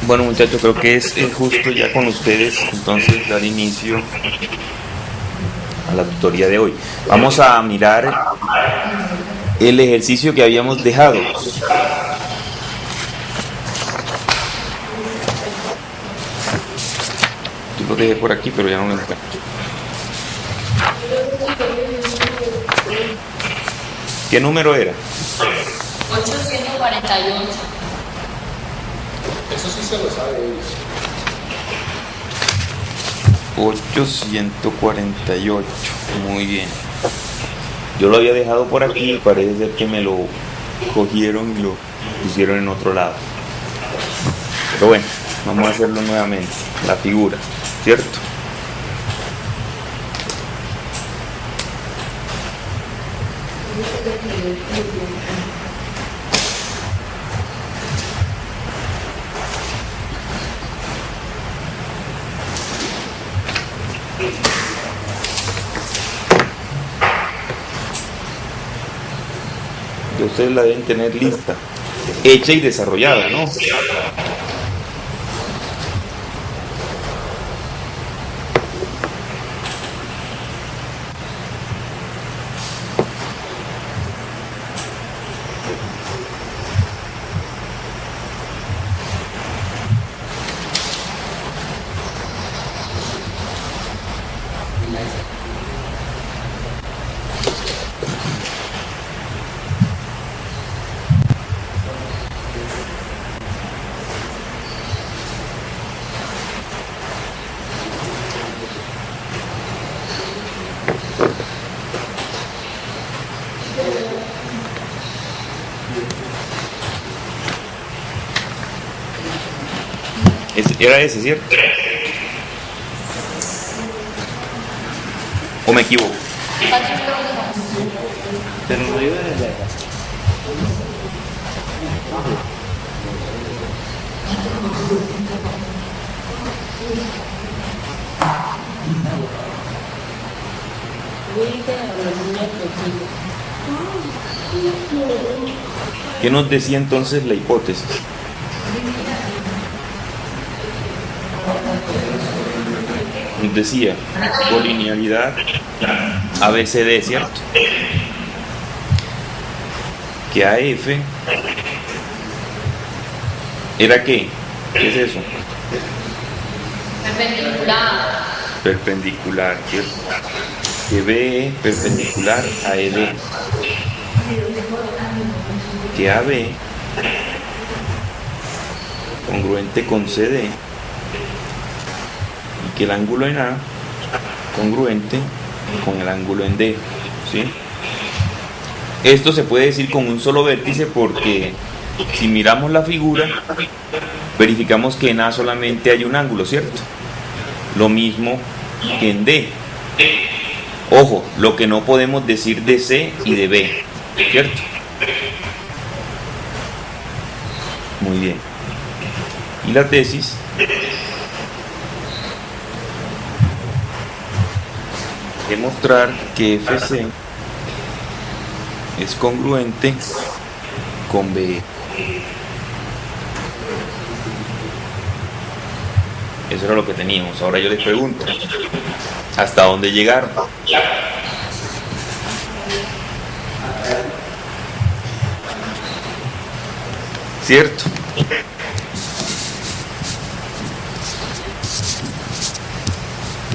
Bueno, muchachos, creo que es justo ya con ustedes entonces dar inicio a la tutoría de hoy. Vamos a mirar el ejercicio que habíamos dejado. Yo lo dejé por aquí, pero ya no lo encuentro. ¿Qué número era? 848. Eso sí se lo sabe ellos. 848. Muy bien. Yo lo había dejado por aquí y parece ser que me lo cogieron y lo pusieron en otro lado. Pero bueno, vamos a hacerlo nuevamente. La figura, ¿cierto? Que ustedes la deben tener lista, hecha y desarrollada, ¿no? Era ese, ¿cierto? ¿O me equivoco? Pero no iba desde acá. ¿Qué nos decía entonces la hipótesis? Nos decía colinealidad ABCD, ¿cierto? Que AF ¿era qué? ¿Qué es eso? Perpendicular. Perpendicular, ¿cierto? Que BE perpendicular a ED. Que AB congruente con CD. Y que el ángulo en A congruente con el ángulo en D, ¿sí? Esto se puede decir con un solo vértice porque si miramos la figura verificamos que en A solamente hay un ángulo, ¿cierto? Lo mismo que en D. Ojo, lo que no podemos decir de C y de B, ¿cierto? Muy bien. Y la tesis demostrar que FC es congruente con BE. Eso era lo que teníamos. Ahora yo les pregunto, ¿hasta dónde llegaron? ¿Cierto?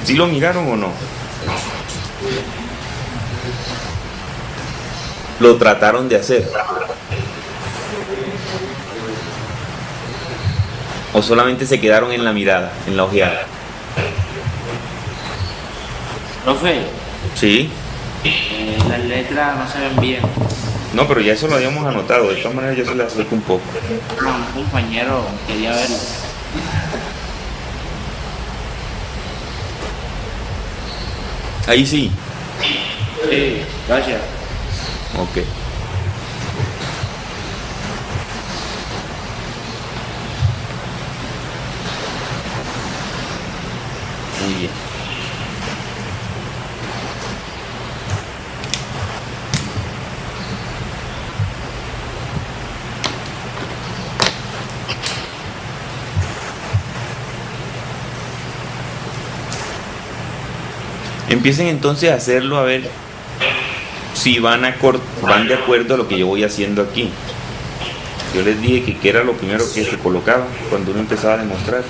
¿Sí lo miraron o no? Lo trataron de hacer. ¿O solamente se quedaron en la mirada, en la ojeada? Profe, ¿Sí? las letras no se ven bien. No, pero ya eso lo habíamos anotado. De todas maneras yo se las acerco un poco. No, un compañero quería verlo. Ahí sí. Sí, gracias. Ok. Muy bien. Empiecen entonces a hacerlo a ver si van de acuerdo a lo que yo voy haciendo aquí. Yo les dije que qué era lo primero que se colocaba cuando uno empezaba a demostrar.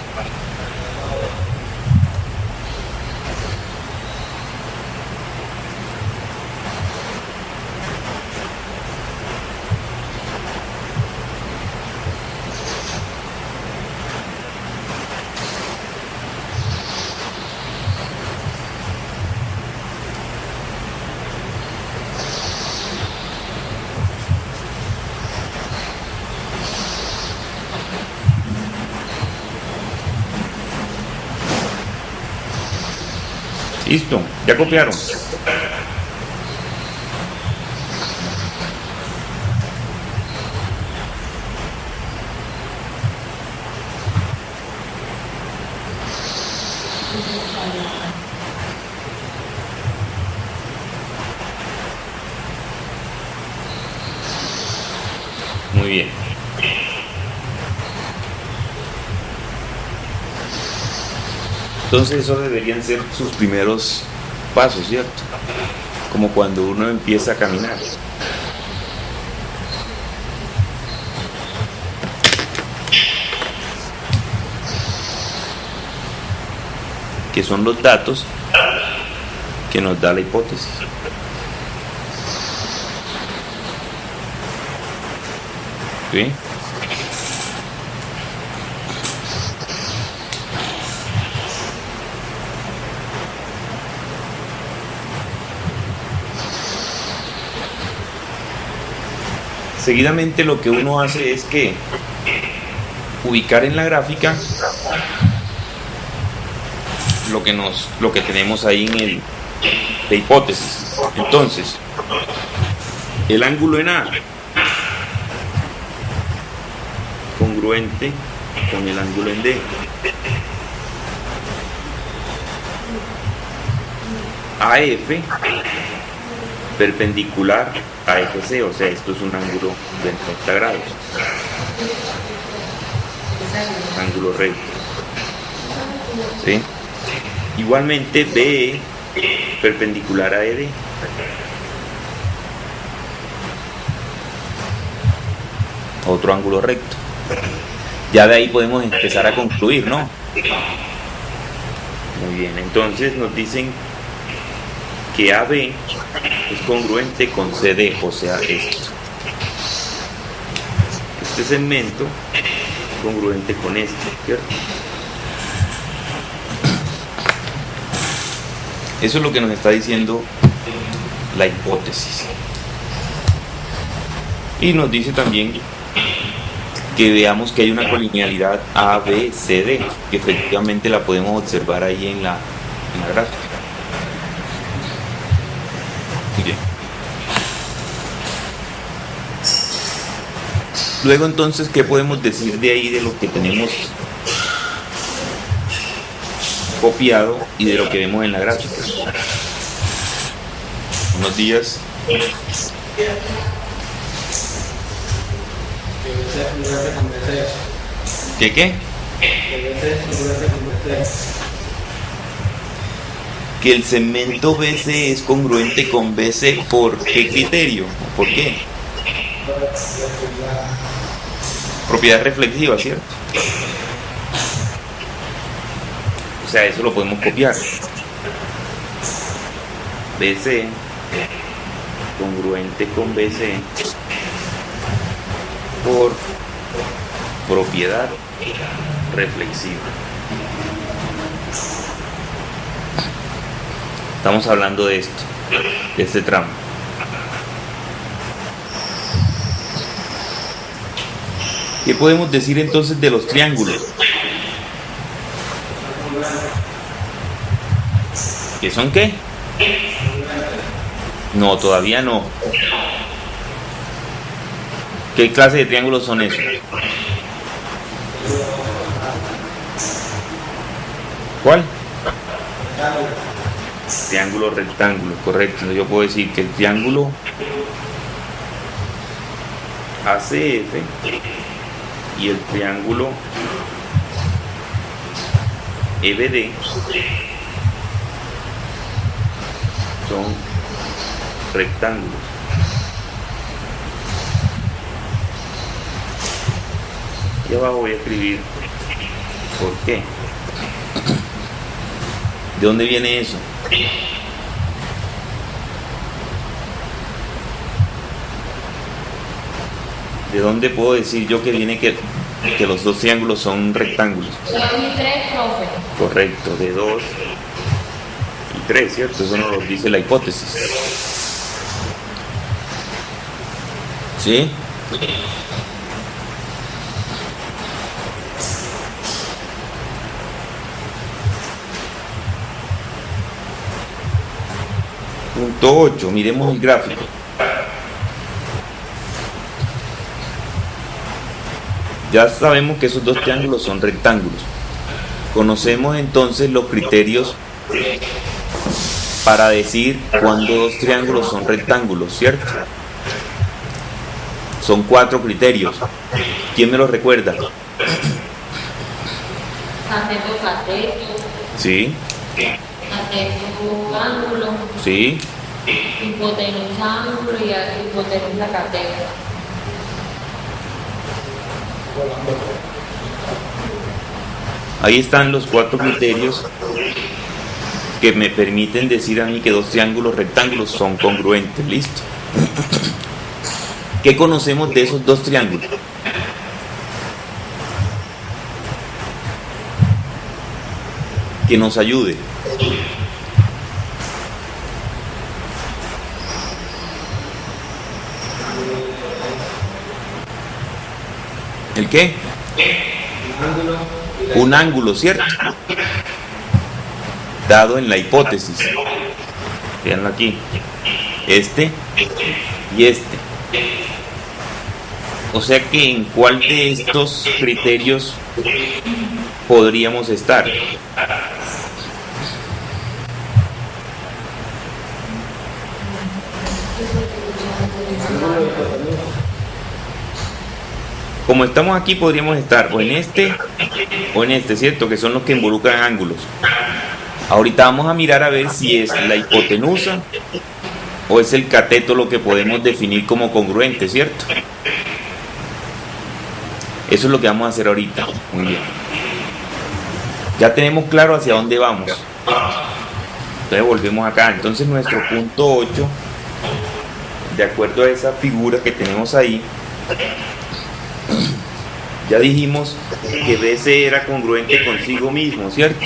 Listo, ya copiaron. Muy bien. Entonces eso deberían ser sus primeros pasos, ¿cierto? Como cuando uno empieza a caminar. Que son los datos que nos da la hipótesis. ¿Sí? Seguidamente lo que uno hace es que ubicar en la gráfica lo que tenemos ahí en de hipótesis. Entonces, el ángulo en A congruente con el ángulo en D. AF perpendicular a FC, o sea, esto es un ángulo de 30 grados. Ángulo recto. ¿Sí? Igualmente BE perpendicular a ED. Otro ángulo recto. Ya de ahí podemos empezar a concluir, ¿no? Muy bien, entonces nos dicen que AB es congruente con CD, o sea, esto. Este segmento es congruente con este, ¿cierto? Eso es lo que nos está diciendo la hipótesis. Y nos dice también que veamos que hay una colinealidad ABCD, que efectivamente la podemos observar ahí en la gráfica. Bien. Luego entonces, ¿qué podemos decir de ahí de lo que tenemos copiado y de lo que vemos en la gráfica? Buenos días. ¿Qué? Que el segmento BC es congruente con BC, ¿por qué criterio? ¿Por qué? Propiedad reflexiva, ¿cierto? O sea, eso lo podemos copiar. BC congruente con BC por propiedad reflexiva. Estamos hablando de esto, de este tramo. ¿Qué podemos decir entonces de los triángulos? ¿Qué son qué? No, todavía no. ¿Qué clase de triángulos son esos? ¿Cuál? Triángulo rectángulo, correcto. Entonces yo puedo decir que el triángulo ACF y el triángulo EBD son rectángulos. Y abajo voy a escribir por qué. ¿De dónde viene eso? ¿De dónde puedo decir yo que viene que los dos triángulos son rectángulos? 2 y 3, profe. Correcto, de 2 y 3, ¿cierto? Eso nos lo dice la hipótesis. ¿Sí? Punto 8, miremos el gráfico. Ya sabemos que esos dos triángulos son rectángulos. Conocemos entonces los criterios para decir cuándo dos triángulos son rectángulos, ¿cierto? Son 4 criterios. ¿Quién me los recuerda? Cateto, cateto. Sí, Cateto, ángulo. sí, Hipotenusa, ángulo y hipotenusa, cateto. ahí están los 4 criterios que me permiten decir a mí que dos triángulos rectángulos son congruentes. Listo. ¿Qué conocemos de esos dos triángulos? Que nos ayude. ¿El qué? Un ángulo, ¿cierto? Dado en la hipótesis. Veanlo aquí. Este y este. O sea que en cuál de estos criterios podríamos estar. Como estamos aquí podríamos estar o en este, ¿cierto? Que son los que involucran ángulos. Ahorita vamos a mirar a ver si es la hipotenusa o es el cateto lo que podemos definir como congruente, ¿cierto? Eso es lo que vamos a hacer ahorita. Muy bien. Ya tenemos claro hacia dónde vamos. Entonces volvemos acá. Entonces nuestro punto 8, de acuerdo a esa figura que tenemos ahí, ya dijimos que BC era congruente consigo mismo, ¿cierto?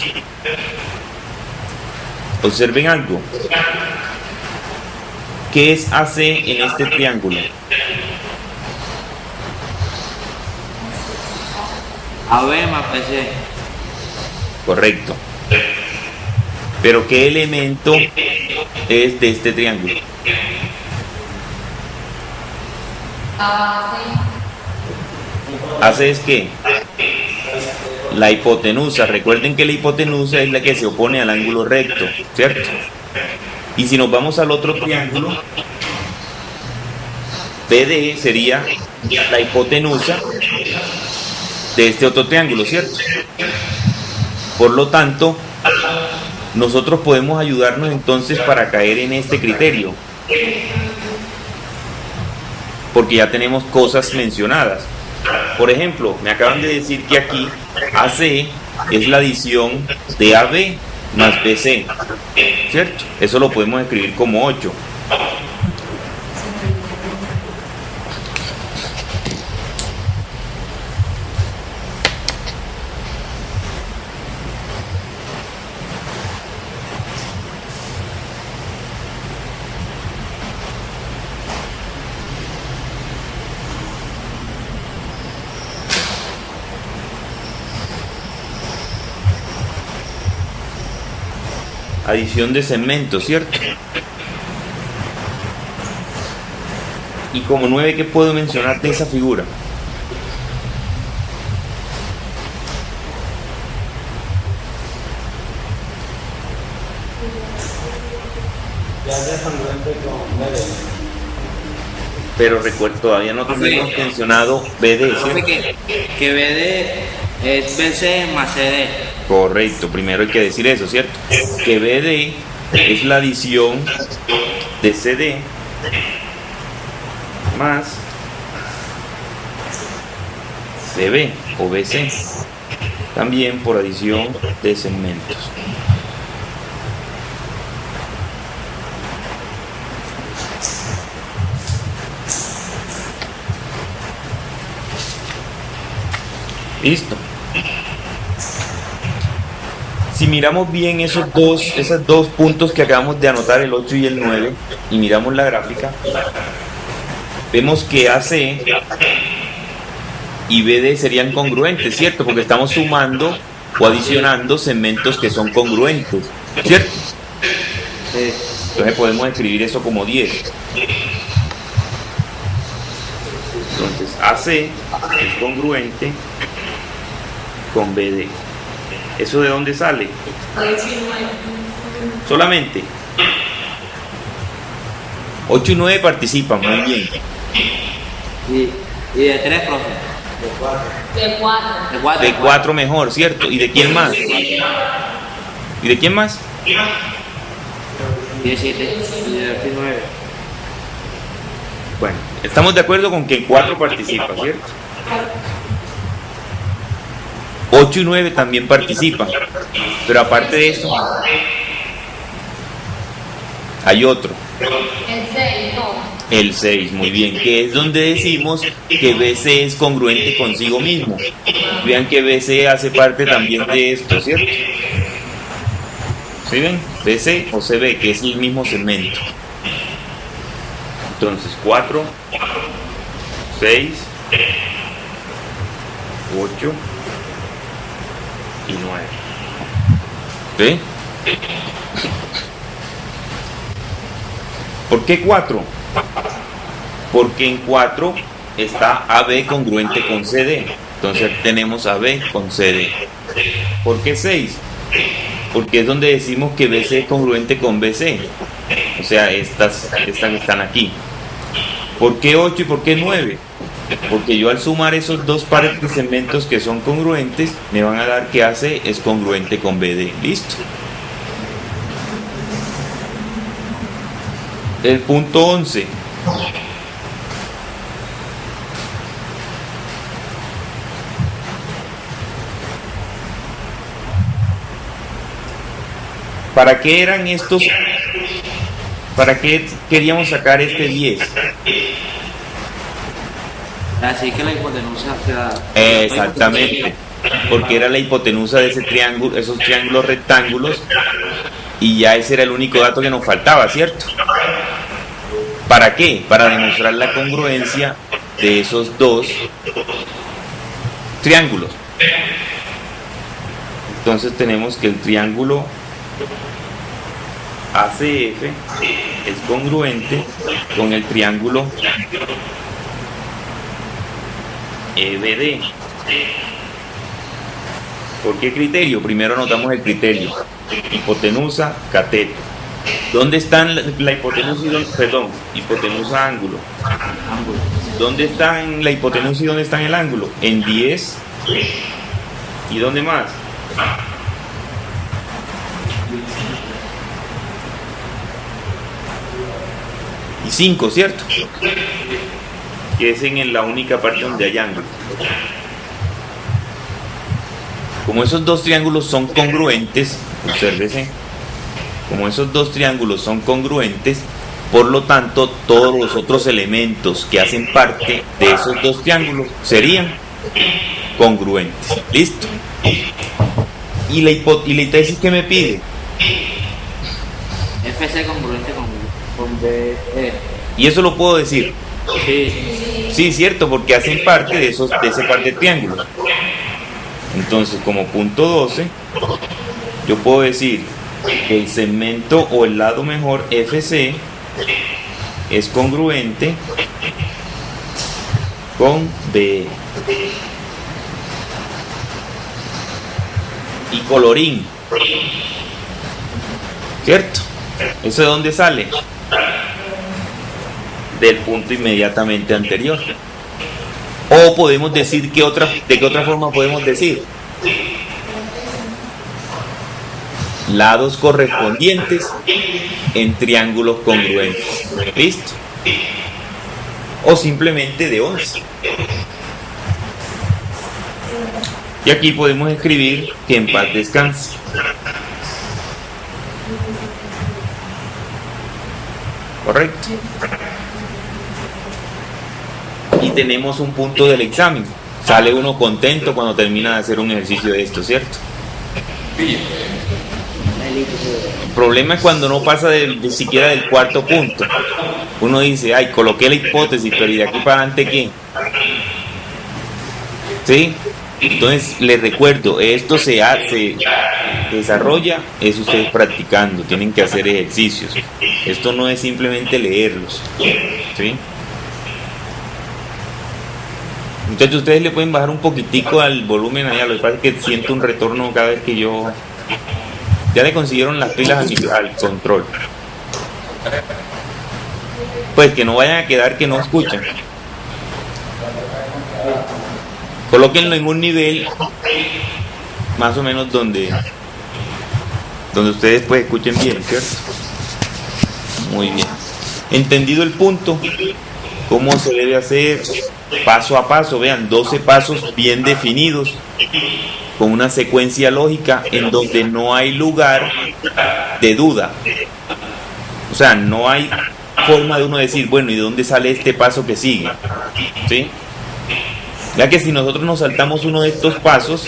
Observen algo. ¿Qué es AC en este triángulo? AB más BC. Correcto. Pero ¿qué elemento es de este triángulo? AC es ¿qué? La hipotenusa. Recuerden que la hipotenusa es la que se opone al ángulo recto, ¿cierto? Y si nos vamos al otro triángulo, PD sería la hipotenusa de este otro triángulo, ¿cierto? Por lo tanto, nosotros podemos ayudarnos entonces para caer en este criterio, porque ya tenemos cosas mencionadas. Por ejemplo, me acaban de decir que aquí AC es la adición de AB más BC, ¿cierto? Eso lo podemos escribir como 8. Adición de segmentos, ¿cierto? Y como 9, ¿qué puedo mencionar de esa figura? Pero recuerdo, todavía no tenemos mencionado BD, Profe, ¿cierto? que BD es BC más CD. Correcto, primero hay que decir eso, ¿cierto? Que BD es la adición de CD más CB o BC, también por adición de segmentos. Listo. Si miramos bien esos dos puntos que acabamos de anotar, el 8 y el 9, y miramos la gráfica, vemos que AC y BD serían congruentes, ¿cierto? Porque estamos sumando o adicionando segmentos que son congruentes, ¿cierto? Entonces podemos escribir eso como 10. Entonces AC es congruente con BD. ¿Eso de dónde sale? 8 y 9. Solamente 8 y 9 participan, muy bien. Y de 3, profe. De 4. De 4. De 4 mejor, ¿cierto? ¿Y de quién más? ¿Y de quién más? 17. Y de 9. Bueno, estamos de acuerdo con que 4 participa, ¿cierto? 8 y 9 también participan, pero aparte de eso hay otro, El 6, no. el 6, muy bien, que es donde decimos que BC es congruente consigo mismo. Vean que BC hace parte también de esto, ¿cierto? ¿Sí ven? BC o CB, que es el mismo segmento. Entonces 4, 6, 8 y 9. ¿Sí? ¿Por qué 4? Porque en 4 está AB congruente con CD. Entonces tenemos AB con CD. ¿Por qué 6? Porque es donde decimos que BC es congruente con BC. O sea, estas que están aquí. ¿Por qué 8 y por qué 9? Porque yo al sumar esos dos pares de segmentos que son congruentes, me van a dar que AC es congruente con BD. ¿Listo? El punto 11. ¿Para qué eran estos? ¿Para qué queríamos sacar este 10? Así que la hipotenusa queda. Exactamente, porque era la hipotenusa de ese triángulo, esos triángulos rectángulos, y ya ese era el único dato que nos faltaba, ¿cierto? ¿Para qué? Para demostrar la congruencia de esos dos triángulos. Entonces tenemos que el triángulo ACF es congruente con el triángulo EBD. ¿Por qué criterio? Primero anotamos el criterio. Hipotenusa, cateto. ¿Dónde están la hipotenusa y hipotenusa ángulo? ¿Dónde están la hipotenusa y dónde está el ángulo? En 10. ¿Y dónde más? Y 5, ¿cierto? Que es en la única parte donde hay ángulo. Como esos dos triángulos son congruentes, obsérvese, como esos dos triángulos son congruentes, por lo tanto todos los otros elementos que hacen parte de esos dos triángulos serían congruentes. ¿Listo? ¿Y la tesis que me pide? FC congruente con BE. Y eso lo puedo decir. Sí. Sí, cierto, porque hacen parte de ese par de triángulos. Entonces, como punto 12, yo puedo decir que el segmento o el lado mejor FC es congruente con BE. Y colorín, ¿cierto? ¿Eso de dónde sale? Del punto inmediatamente anterior. O podemos decir ¿de qué otra forma podemos decir? Lados correspondientes en triángulos congruentes. ¿Listo? O simplemente de 11. Y aquí podemos escribir que en paz descanse. ¿Correcto? Y tenemos un punto del examen. Sale uno contento cuando termina de hacer un ejercicio de esto, ¿cierto? El problema es cuando no pasa de siquiera del cuarto punto. Uno dice, ay, coloqué la hipótesis, pero ¿y de aquí para adelante qué? ¿Sí? Entonces, les recuerdo, esto se desarrolla, es ustedes practicando, tienen que hacer ejercicios. Esto no es simplemente leerlos. ¿Sí? Muchachos, ustedes le pueden bajar un poquitico al volumen allá, lo que pasa es que siento un retorno cada vez que yo... Ya le consiguieron las pilas al control. Pues que no vayan a quedar que no escuchan. Colóquenlo en un nivel más o menos donde ustedes pues escuchen bien, ¿cierto? Muy bien. Entendido el punto, cómo se debe hacer paso a paso, vean, 12 pasos bien definidos, con una secuencia lógica en donde no hay lugar de duda. O sea, no hay forma de uno decir, bueno, ¿y de dónde sale este paso que sigue? ¿Sí? Ya que si nosotros nos saltamos uno de estos pasos,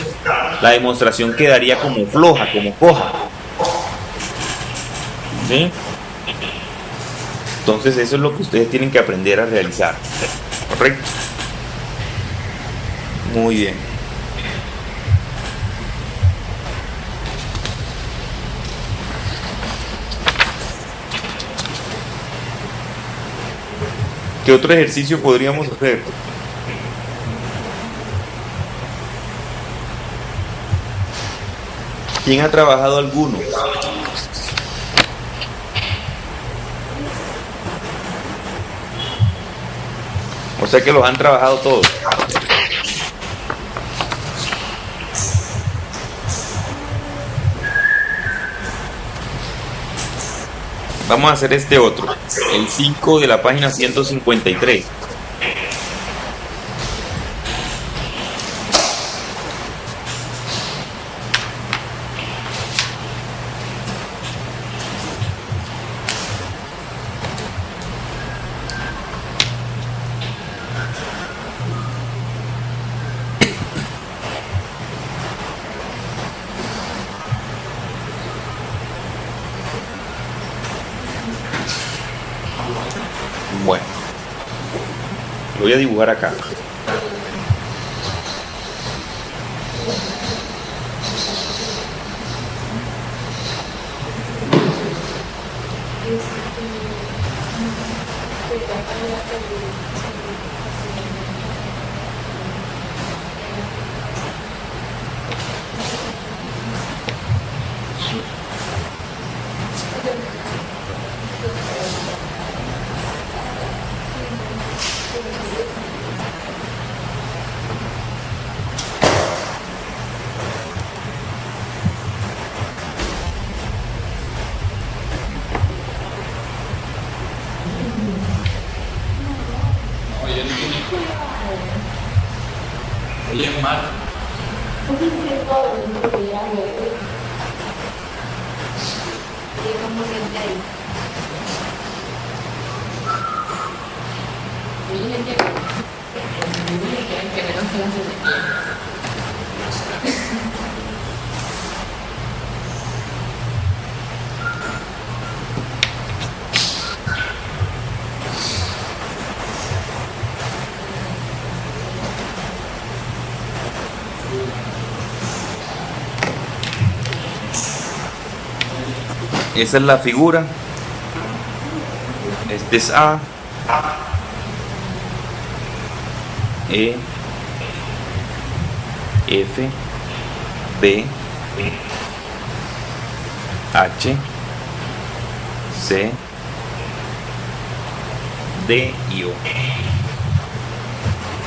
la demostración quedaría como floja, como coja. ¿Sí? Entonces eso es lo que ustedes tienen que aprender a realizar. ¿Correcto? Muy bien. ¿Qué otro ejercicio podríamos hacer? ¿Quién ha trabajado alguno? O sea que los han trabajado todos. Vamos a hacer este otro, el 5 de la página 153. Bueno, lo voy a dibujar acá. Oye, Mar. Esa es la figura. Este es A, E, F, B, H, C, D y O.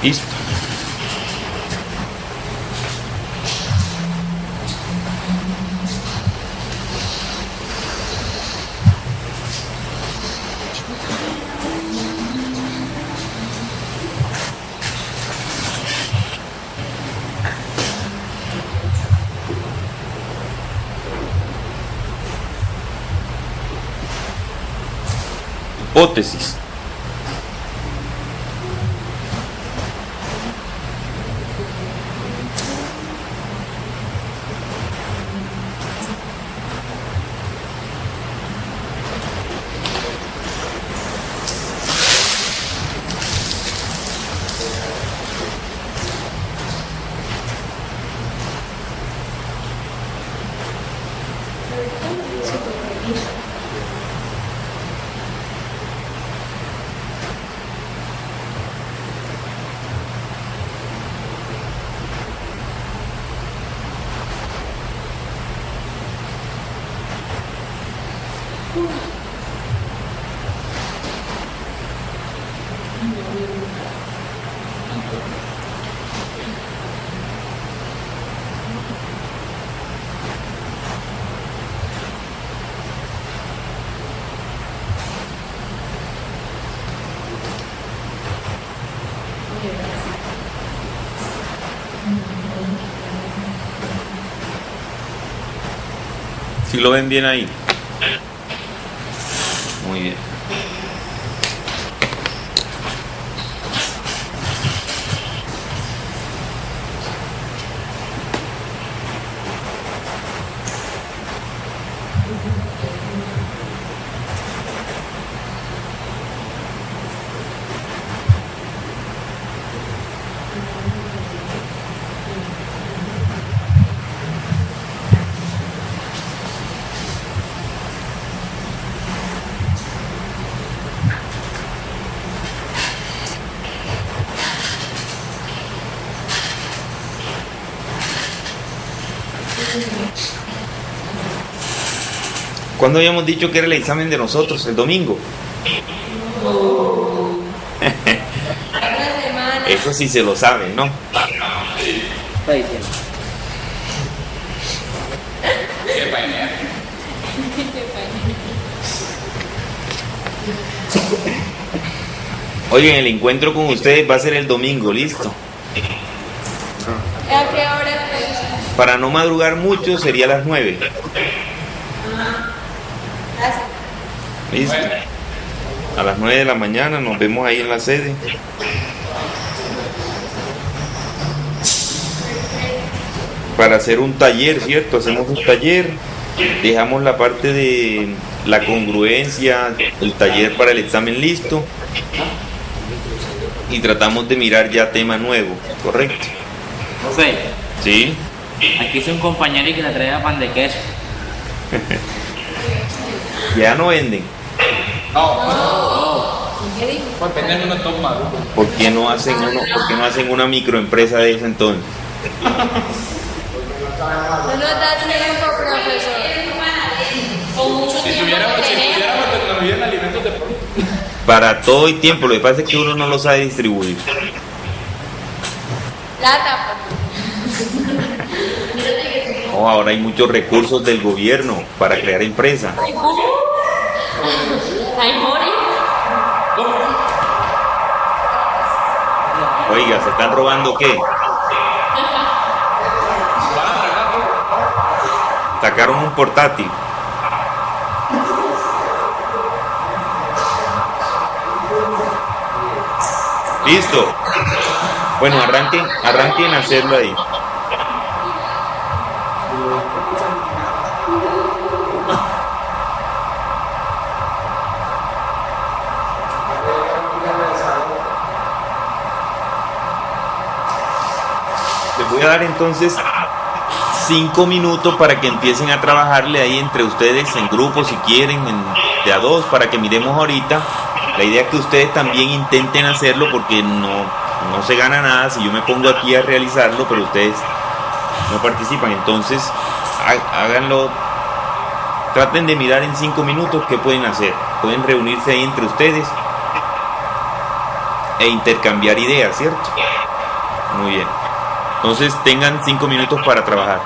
Listo. Hipótesis. ¿Sí lo ven bien ahí? Muy bien. ¿Cuándo habíamos dicho que era el examen de nosotros? El domingo. Una semana. Eso sí se lo saben, ¿no? Está diciendo. Qué pañal. Oigan, el encuentro con ustedes va a ser el domingo, listo. ¿A qué hora es? Para no madrugar mucho sería a las 9. Gracias. Listo. A las 9 de la mañana nos vemos ahí en la sede. Para hacer un taller, ¿cierto? Hacemos un taller, dejamos la parte de la congruencia, el taller para el examen listo y tratamos de mirar ya tema nuevo, ¿correcto? Profe, ¿Sí? aquí hice un compañero y que le traiga pan de queso. Ya no venden. ¿Qué dijo? Pues venden unos top maduros. ¿Por qué no hacen una microempresa de esa entonces? No nos da tiempo, profesor. Con mucho Si tiempo tuviéramos que tenemos. tecnología en alimentos de pronto. Para todo el tiempo, lo que pasa es que uno no lo sabe distribuir. La tapa. Oh, ahora hay muchos recursos del gobierno para crear empresas. Ay, Mori. Oiga, ¿se están robando qué? Sacaron un portátil. Listo. Bueno, arranquen a hacerlo ahí. Les voy a dar entonces 5 minutos para que empiecen a trabajarle ahí entre ustedes en grupo si quieren, de a dos, para que miremos ahorita. La idea es que ustedes también intenten hacerlo porque no se gana nada si yo me pongo aquí a realizarlo, pero ustedes no participan. Entonces háganlo traten de mirar en 5 minutos qué pueden hacer. Pueden reunirse ahí entre ustedes e intercambiar ideas, ¿cierto? Muy bien. Entonces tengan 5 minutos para trabajar.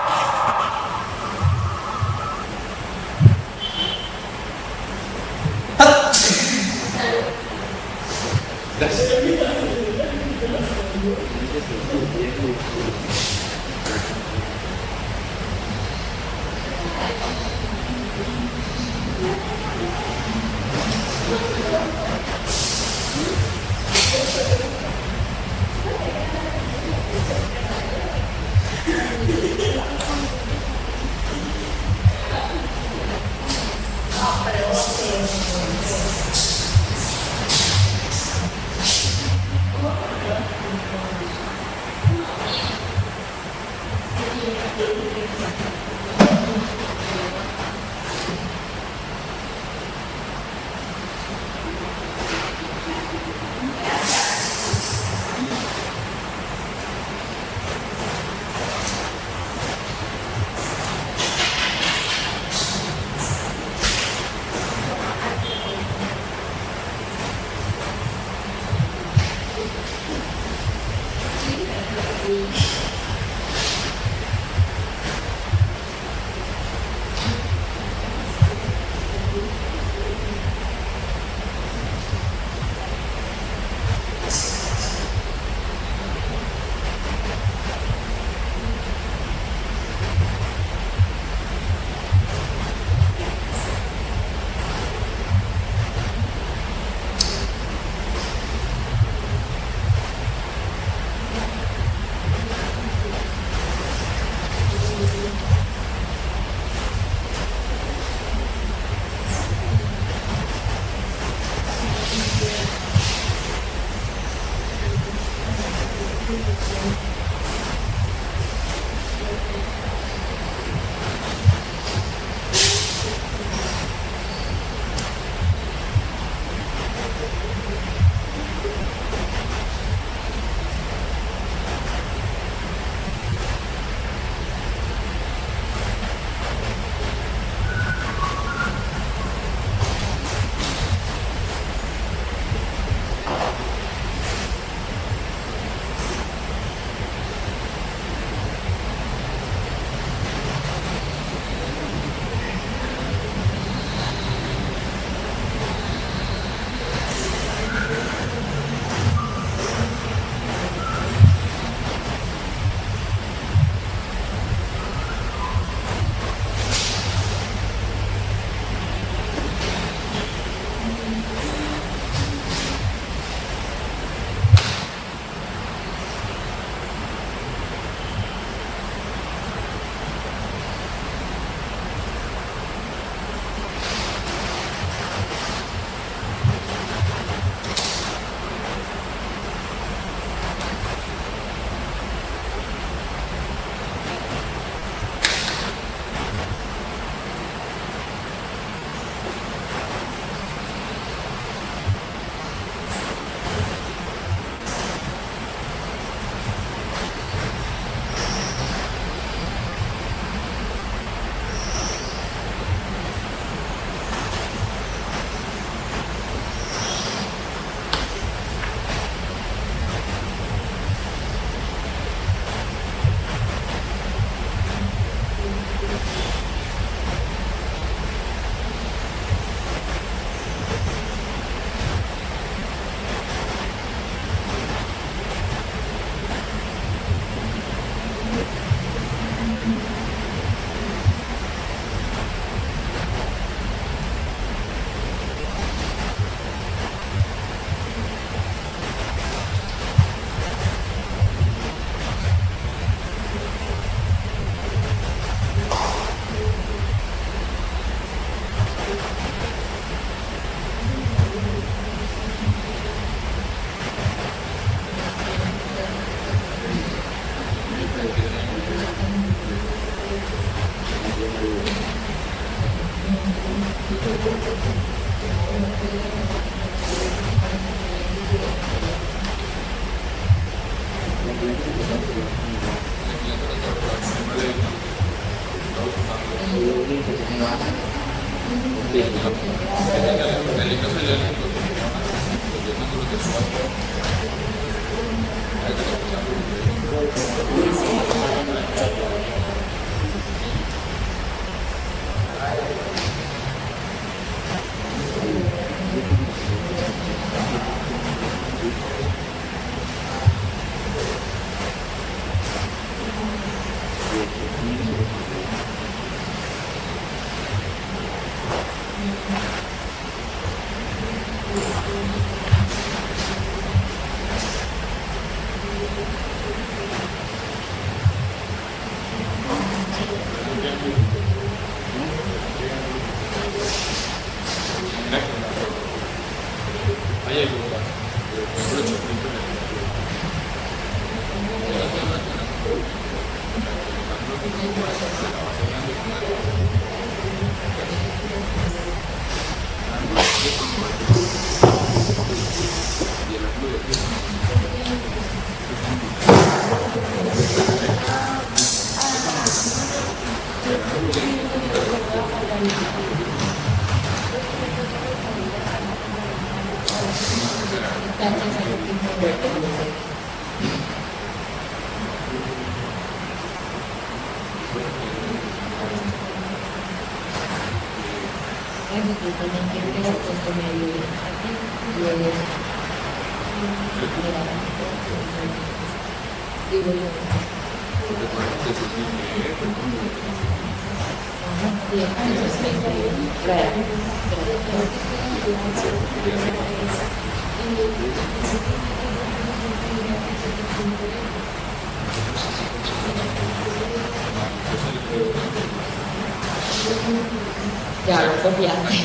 Ya lo copiaste.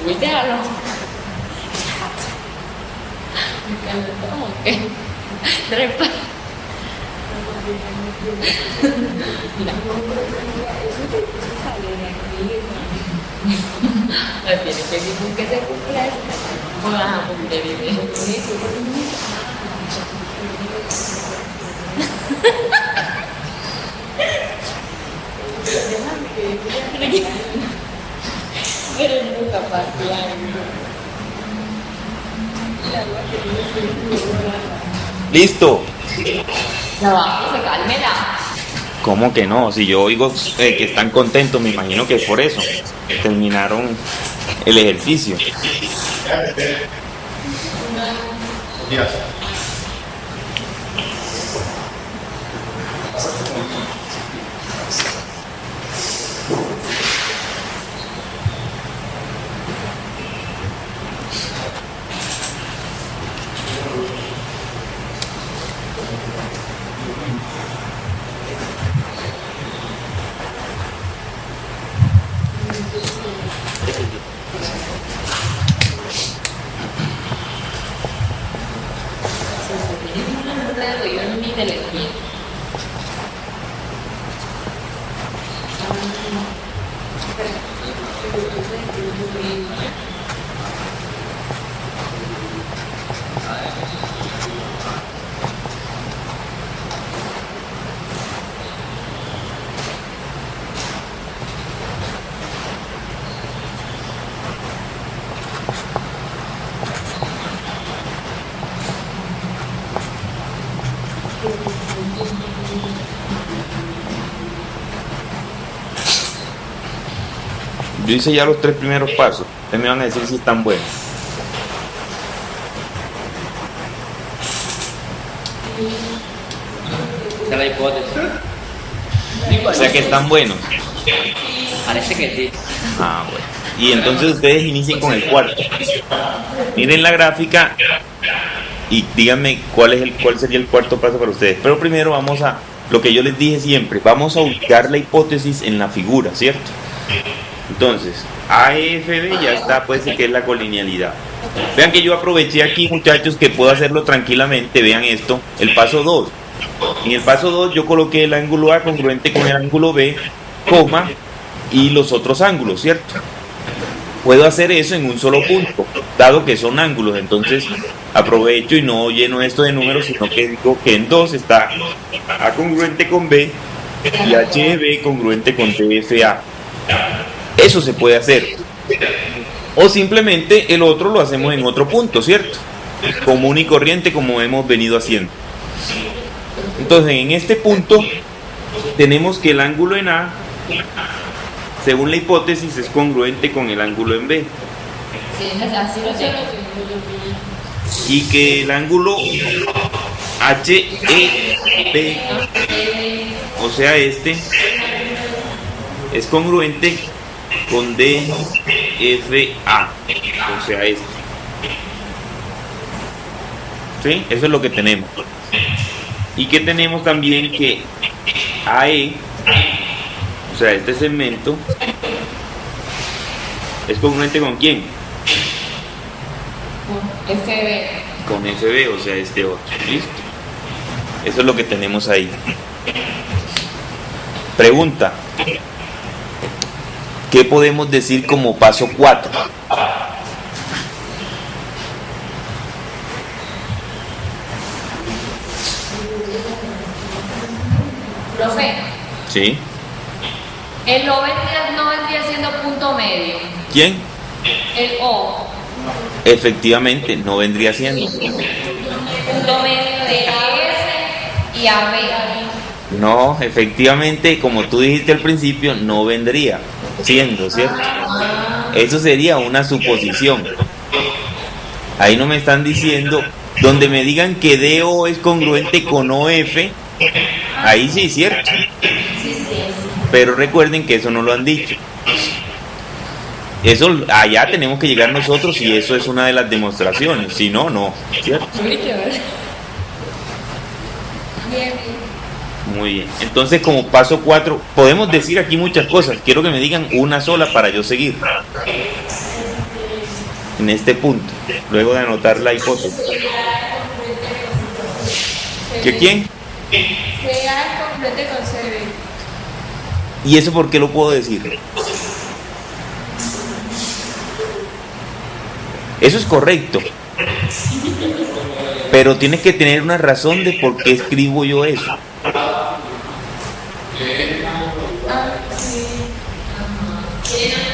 Cuidado. Me calentó, ¿qué? Trepa. Mira. Tiene que decir que se cumple. Ah, porque vive. Pero nunca partía. Listo. No, vamos a cálmela. ¿Cómo que no? Si yo oigo que están contentos, me imagino que es por eso. Terminaron el ejercicio. Yo no ni te le di. Yo hice ya los 3 primeros pasos. Ustedes me van a decir si están buenos. Esa es la hipótesis. O sea que están buenos. Parece que sí. Ah, bueno. Y entonces ustedes inicien con el cuarto. Miren la gráfica y díganme cuál sería el cuarto paso para ustedes. Pero primero vamos a lo que yo les dije siempre. Vamos a ubicar la hipótesis en la figura, ¿cierto? Entonces, AFB ya está, puede ser que es la colinealidad. Vean que yo aproveché aquí, muchachos, que puedo hacerlo tranquilamente. Vean esto, el paso 2. En el paso 2 yo coloqué el ángulo A congruente con el ángulo B, coma, y los otros ángulos, ¿cierto? puedo hacer eso en un solo punto, dado que son ángulos. Entonces aprovecho y no lleno esto de números, sino que digo que en 2 está A congruente con B y H de B congruente con TFA. Eso se puede hacer. O simplemente el otro lo hacemos en otro punto, ¿cierto? Común y corriente, como hemos venido haciendo. Entonces, en este punto tenemos que el ángulo en A, según la hipótesis, es congruente con el ángulo en B. Así lo tengo. Y que el ángulo HEB, o sea este, es congruente con DFA, o sea este. ¿Sí? Eso es lo que tenemos. Y que tenemos también que AE, o sea este segmento, es congruente con ¿quién? FB. Con FB, o sea este otro. ¿Listo? Eso es lo que tenemos ahí. Pregunta: ¿qué podemos decir como paso 4? Profe, ¿Sí? el O no vendría siendo punto medio. ¿Quién? El O, Efectivamente, no vendría siendo. punto medio de AS y AB. No, efectivamente, como tú dijiste al principio, no vendría siendo, ¿cierto? Eso sería una suposición. Ahí no me están diciendo, donde me digan que DO es congruente con OF, ahí sí, ¿cierto? Pero recuerden que eso no lo han dicho. Eso allá tenemos que llegar nosotros y eso es una de las demostraciones. Si no, no, ¿cierto? Muy bien. Entonces, como paso 4, podemos decir aquí muchas cosas. Quiero que me digan una sola para yo seguir en este punto, luego de anotar la hipótesis. ¿Que quién? CA congruente con CB. ¿Y eso por qué lo puedo decir? Eso es correcto, pero tienes que tener una razón de por qué escribo yo eso. Tienen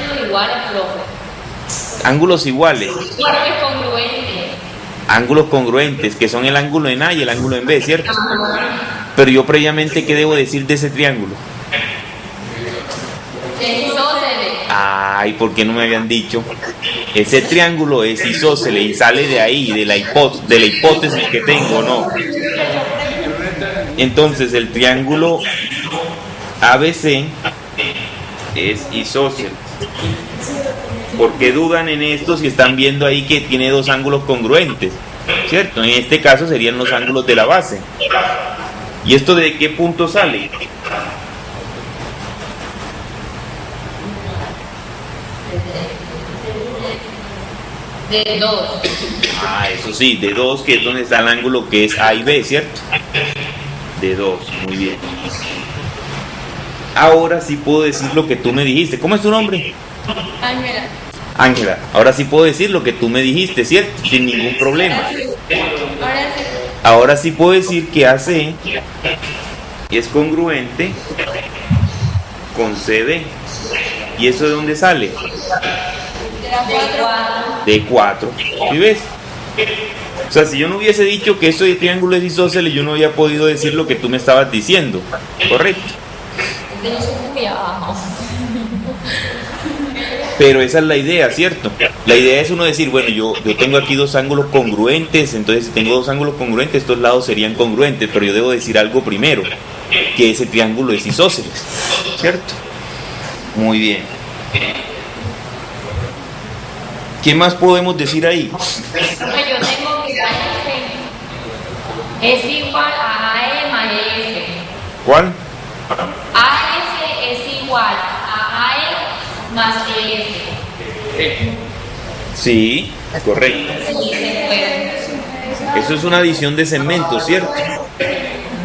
ángulos iguales, profe. Ángulos iguales, Porque es congruente. ángulos congruentes, que son el ángulo en A y el ángulo en B, ¿cierto? Pero yo previamente, ¿qué debo decir de ese triángulo? Es isósceles. Ay, ¿por qué no me habían dicho? Ese triángulo es isósceles y sale de ahí, de la hipótesis que tengo, ¿no? Entonces, el triángulo ABC es isósceles. ¿Por qué dudan en esto si están viendo ahí que tiene dos ángulos congruentes? ¿Cierto? En este caso serían los ángulos de la base. ¿Y esto de qué punto sale? De 2. Ah, eso sí, de 2, que es donde está el ángulo que es A y B, ¿cierto? De 2, muy bien. Ahora sí puedo decir lo que tú me dijiste. ¿Cómo es tu nombre? Ángela. Ángela. Ahora sí puedo decir lo que tú me dijiste, ¿cierto? Sin ningún problema. Ahora sí. Ahora sí puedo decir que AC es congruente con CD. ¿Y eso de dónde sale? De 4. De 4. ¿Sí ves? O sea, si yo no hubiese dicho que eso de triángulo es isósceles, yo no había podido decir lo que tú me estabas diciendo. ¿Correcto? Yo soy muy abajo. Pero esa es la idea, ¿cierto? La idea es uno decir, bueno, yo tengo aquí dos ángulos congruentes, entonces si tengo dos ángulos congruentes, estos lados serían congruentes, pero yo debo decir algo primero, que ese triángulo es isósceles, ¿cierto? Muy bien. ¿Qué más podemos decir ahí? Yo tengo que es igual a AE más EF. ¿Cuál? AS es igual a AE más EF. Sí, correcto. Sí, se puede. Eso es una adición de segmentos, ¿cierto?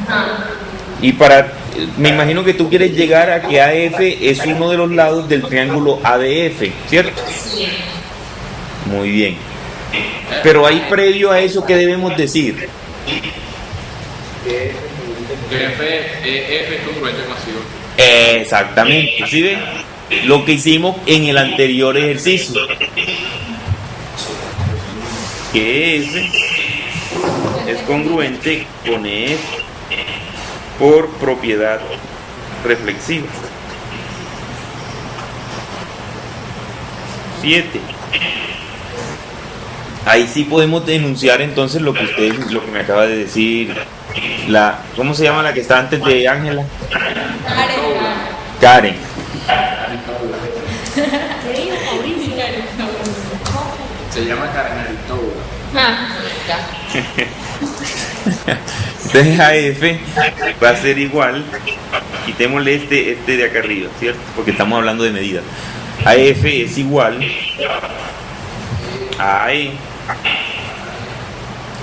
Ah. Y para Me imagino que tú quieres llegar a que AF es uno de los lados del triángulo ADF, ¿cierto? Muy bien. Pero ahí previo a eso, ¿qué debemos decir? Que F es congruente con signo. Exactamente, ¿sí ven? Lo que hicimos en el anterior ejercicio. Que F es congruente con EF por propiedad reflexiva. 7. Ahí sí podemos denunciar entonces lo que me acaba de decir. ¿Cómo se llama la que está antes de Ángela? Karen. Se llama Carnalito. Entonces AF va a ser igual, quitémosle este de acá arriba, ¿cierto? Porque estamos hablando de medidas. AF es igual a AE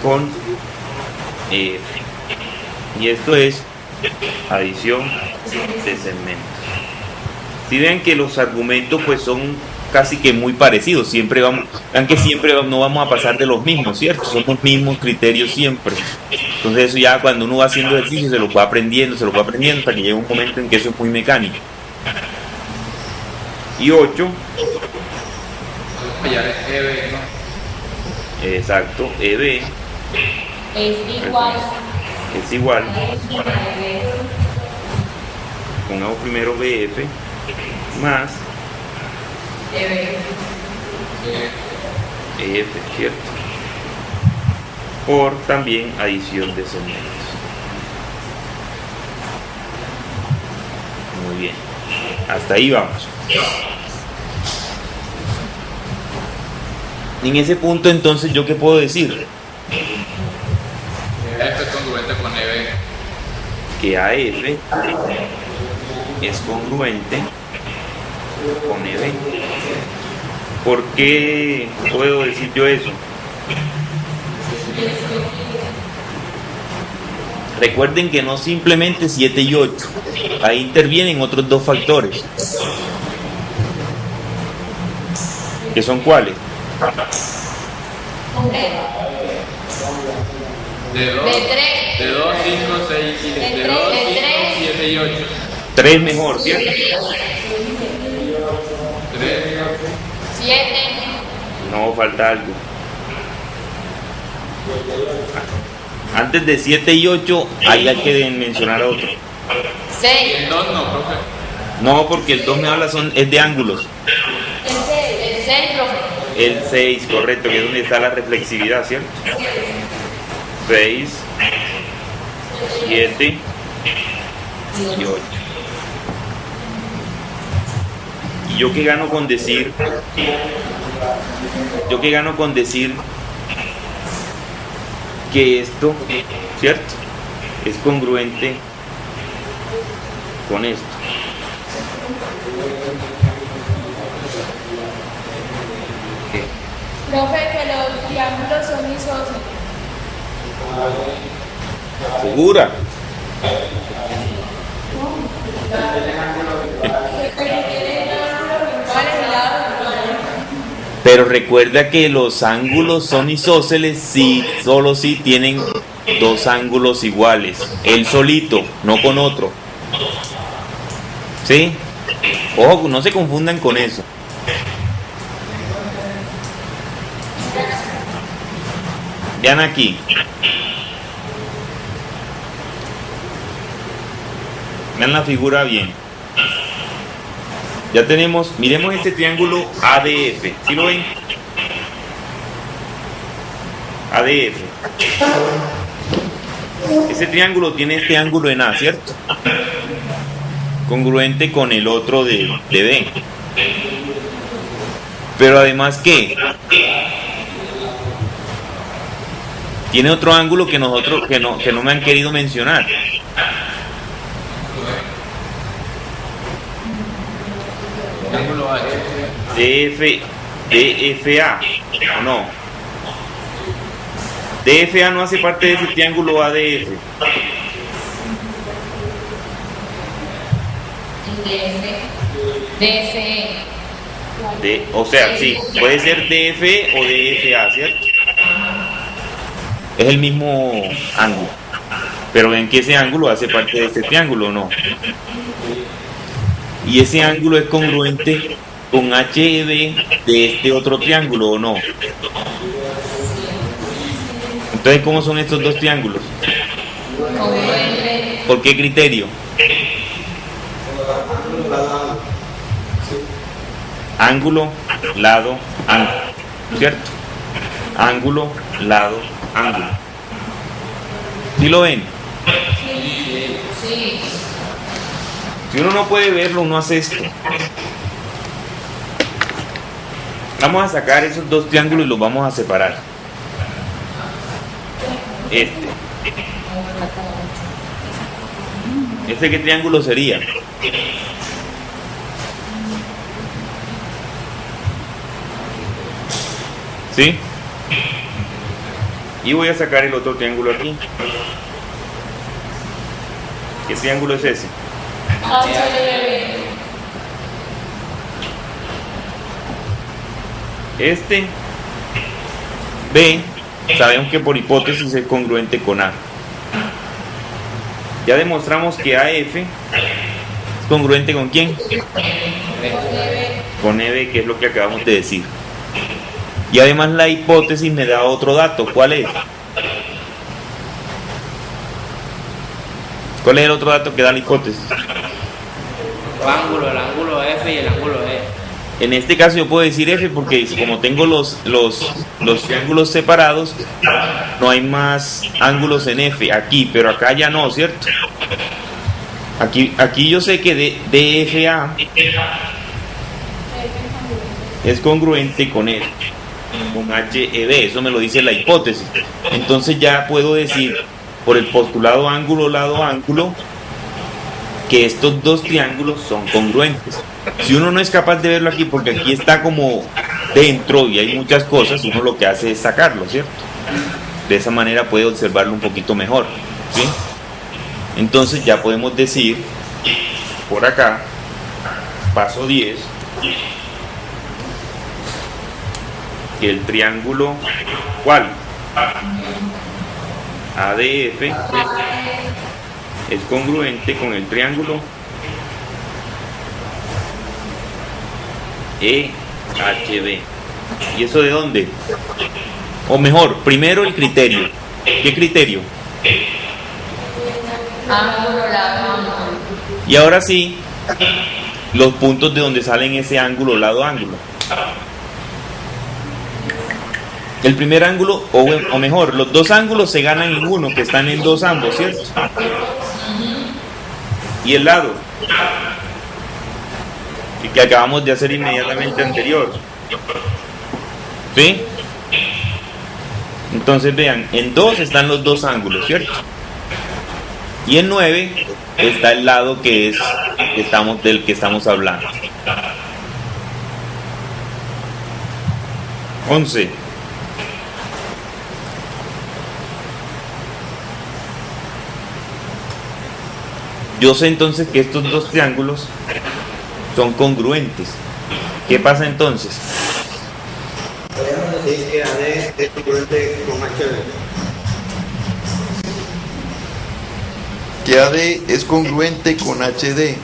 con EF. Y esto es adición de segmentos. Si ven que los argumentos pues son casi que muy parecidos, vean que siempre no vamos a pasar de los mismos, ¿cierto? Son los mismos criterios siempre. Entonces eso ya cuando uno va haciendo ejercicio se lo va aprendiendo hasta que llega un momento en que eso es muy mecánico. Y 8. Ya es EB, ¿no? Exacto, EB es igual. Pongamos primero BF más EF, ¿cierto? Por también adición de segmentos. Muy bien. Hasta ahí vamos. En ese punto entonces, ¿yo qué puedo decir? F es congruente con EB. Que AF es congruente con EB. ¿Por qué puedo decir yo eso? Recuerden que no simplemente 7 y 8, ahí intervienen otros dos factores. ¿Que son cuáles? De 2, 5, 6, 7 y 8. 3 mejor, ¿cierto? 3, 7, No, falta algo. Antes de 7 y 8 hay que mencionar otro. 6, el 2 no, profe. No, porque el 2 me habla es de ángulos. el 6, profe. El 6, correcto, que es donde está la reflexividad, ¿cierto? 6, 7 y 8. ¿Y yo qué gano con decir? Que esto, ¿cierto? Es congruente con esto. Profe, que los triángulos son isósceles. ¿Segura? Pero recuerda que los ángulos son isósceles solo si tienen dos ángulos iguales. Él solito, no con otro. ¿Sí? Ojo, no se confundan con eso. Vean aquí. Vean la figura bien. Ya tenemos, miremos este triángulo ADF. ¿Sí lo ven? ADF. Ese triángulo tiene este ángulo en A, ¿cierto? Congruente con el otro de B. Pero además, ¿qué? Tiene otro ángulo que no me han querido mencionar. Ángulo H. DFA, ¿o no? DFA no hace parte de ese triángulo ADF. DFE. O sea, sí, puede ser DF o DFA, ¿cierto? Es el mismo ángulo. Pero ven que ese ángulo hace parte de este triángulo, ¿o no? Y ese ángulo es congruente con HEB de este otro triángulo, ¿o no? Entonces, ¿cómo son estos dos triángulos? Congruente. ¿Por qué criterio? Ángulo, lado, ángulo, ¿cierto? Ángulo, lado, ángulo. ¿Sí lo ven? Sí. Si uno no puede verlo, uno hace esto. Vamos a sacar esos dos triángulos y los vamos a separar. ¿Este qué triángulo sería? ¿Sí? Y voy a sacar el otro triángulo aquí. ¿Qué triángulo es ese? HDB. Este B, sabemos que por hipótesis es congruente con A. Ya demostramos que AF es congruente con ¿quién? Con EB, que es lo que acabamos de decir. Y además la hipótesis me da otro dato. ¿Cuál es? ¿Cuál es el otro dato que da la hipótesis? El ángulo F y el ángulo E. En este caso yo puedo decir F porque como tengo los triángulos separados, no hay más ángulos en F aquí, pero acá ya no, ¿cierto? Aquí yo sé que DFA es congruente con F, con HEB, eso me lo dice la hipótesis. Entonces ya puedo decir por el postulado ángulo-lado ángulo que estos dos triángulos son congruentes. Si uno no es capaz de verlo aquí, porque aquí está como dentro y hay muchas cosas, uno lo que hace es sacarlo, ¿cierto? De esa manera puede observarlo un poquito mejor, ¿sí? Entonces ya podemos decir, por acá, paso 10, que el triángulo, ¿cuál? ADF es congruente con el triángulo EHB. ¿Y eso de dónde? O mejor, primero el criterio. ¿Qué criterio? Ángulo, lado, ángulo. Y ahora sí, los puntos de donde salen ese ángulo, lado, ángulo. El primer ángulo, o mejor, los dos ángulos se ganan en uno, que están en dos ambos, ¿cierto? Y el lado, el que acabamos de hacer inmediatamente anterior. ¿Sí? Entonces vean, en 2 están los dos ángulos, ¿cierto? Y en 9 está el lado que es del que estamos hablando. 11. Yo sé entonces que estos dos triángulos son congruentes. ¿Qué pasa entonces? Podríamos decir que AD es congruente con HB. Que AD es congruente con HD.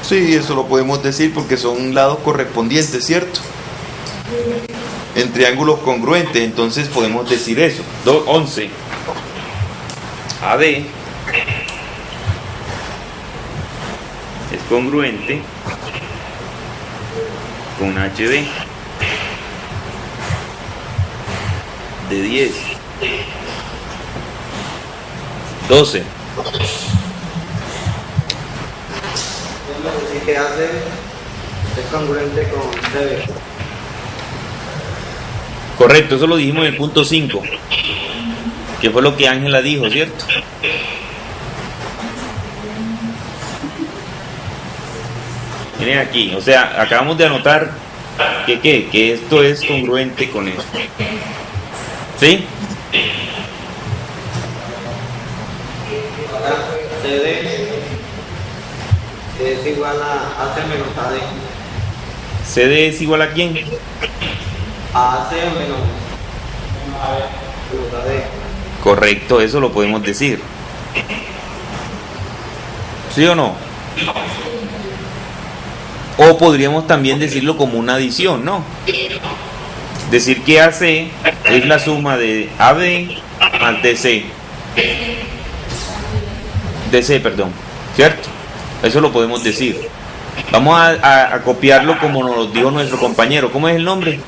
Sí, eso lo podemos decir porque son lados correspondientes, ¿cierto? En triángulos congruentes, entonces podemos decir eso. 11. AD es congruente con HD de 10. 12. Podemos decir que AC es congruente con CB. Correcto, eso lo dijimos en el punto 5, que fue lo que Ángela dijo, ¿cierto? Miren aquí, o sea, acabamos de anotar que esto es congruente con esto. ¿Sí? Ahora CD es igual a AC menos AD. CD es igual a quién? AC menos AD. Correcto, eso lo podemos decir. ¿Sí o no? O podríamos también decirlo como una adición, ¿no? Decir que AC es la suma de AD más DC. DC, perdón. ¿Cierto? Eso lo podemos decir. Vamos a copiarlo como nos lo dijo nuestro compañero. ¿Cómo es el nombre?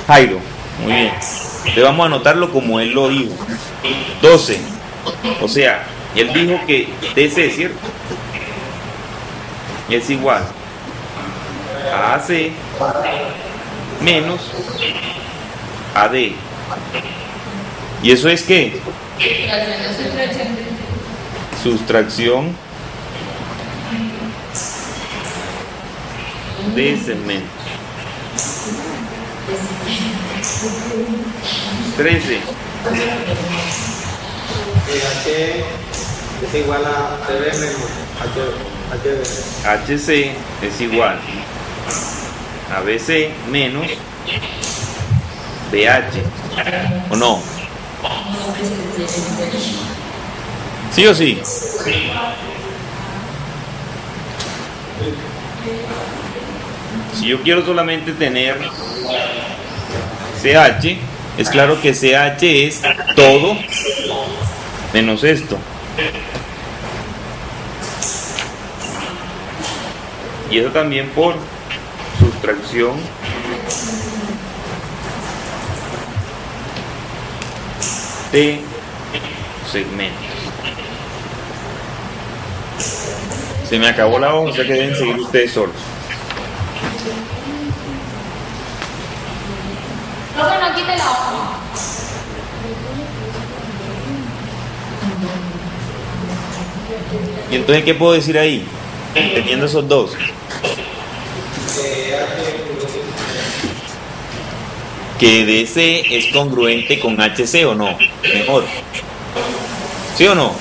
Jairo. Muy bien. Le vamos a anotarlo como él lo dijo. 12. O sea, él dijo que DC, ¿cierto? Es igual a AC menos AD. ¿Y eso es qué? Sustracción de segmentos. 13. H es igual a CB menos HB. HC es igual a BC menos BH. ¿O no? ¿Sí o sí? Si yo quiero solamente tener CH, es claro que CH es todo menos esto. Y eso también por sustracción de segmentos. Se me acabó la hoja, o sea que deben seguir ustedes solos. Profe, no quite la hoja. ¿Y entonces qué puedo decir ahí? Teniendo esos dos. Que DC es congruente con HC o no. Mejor. ¿Sí o no?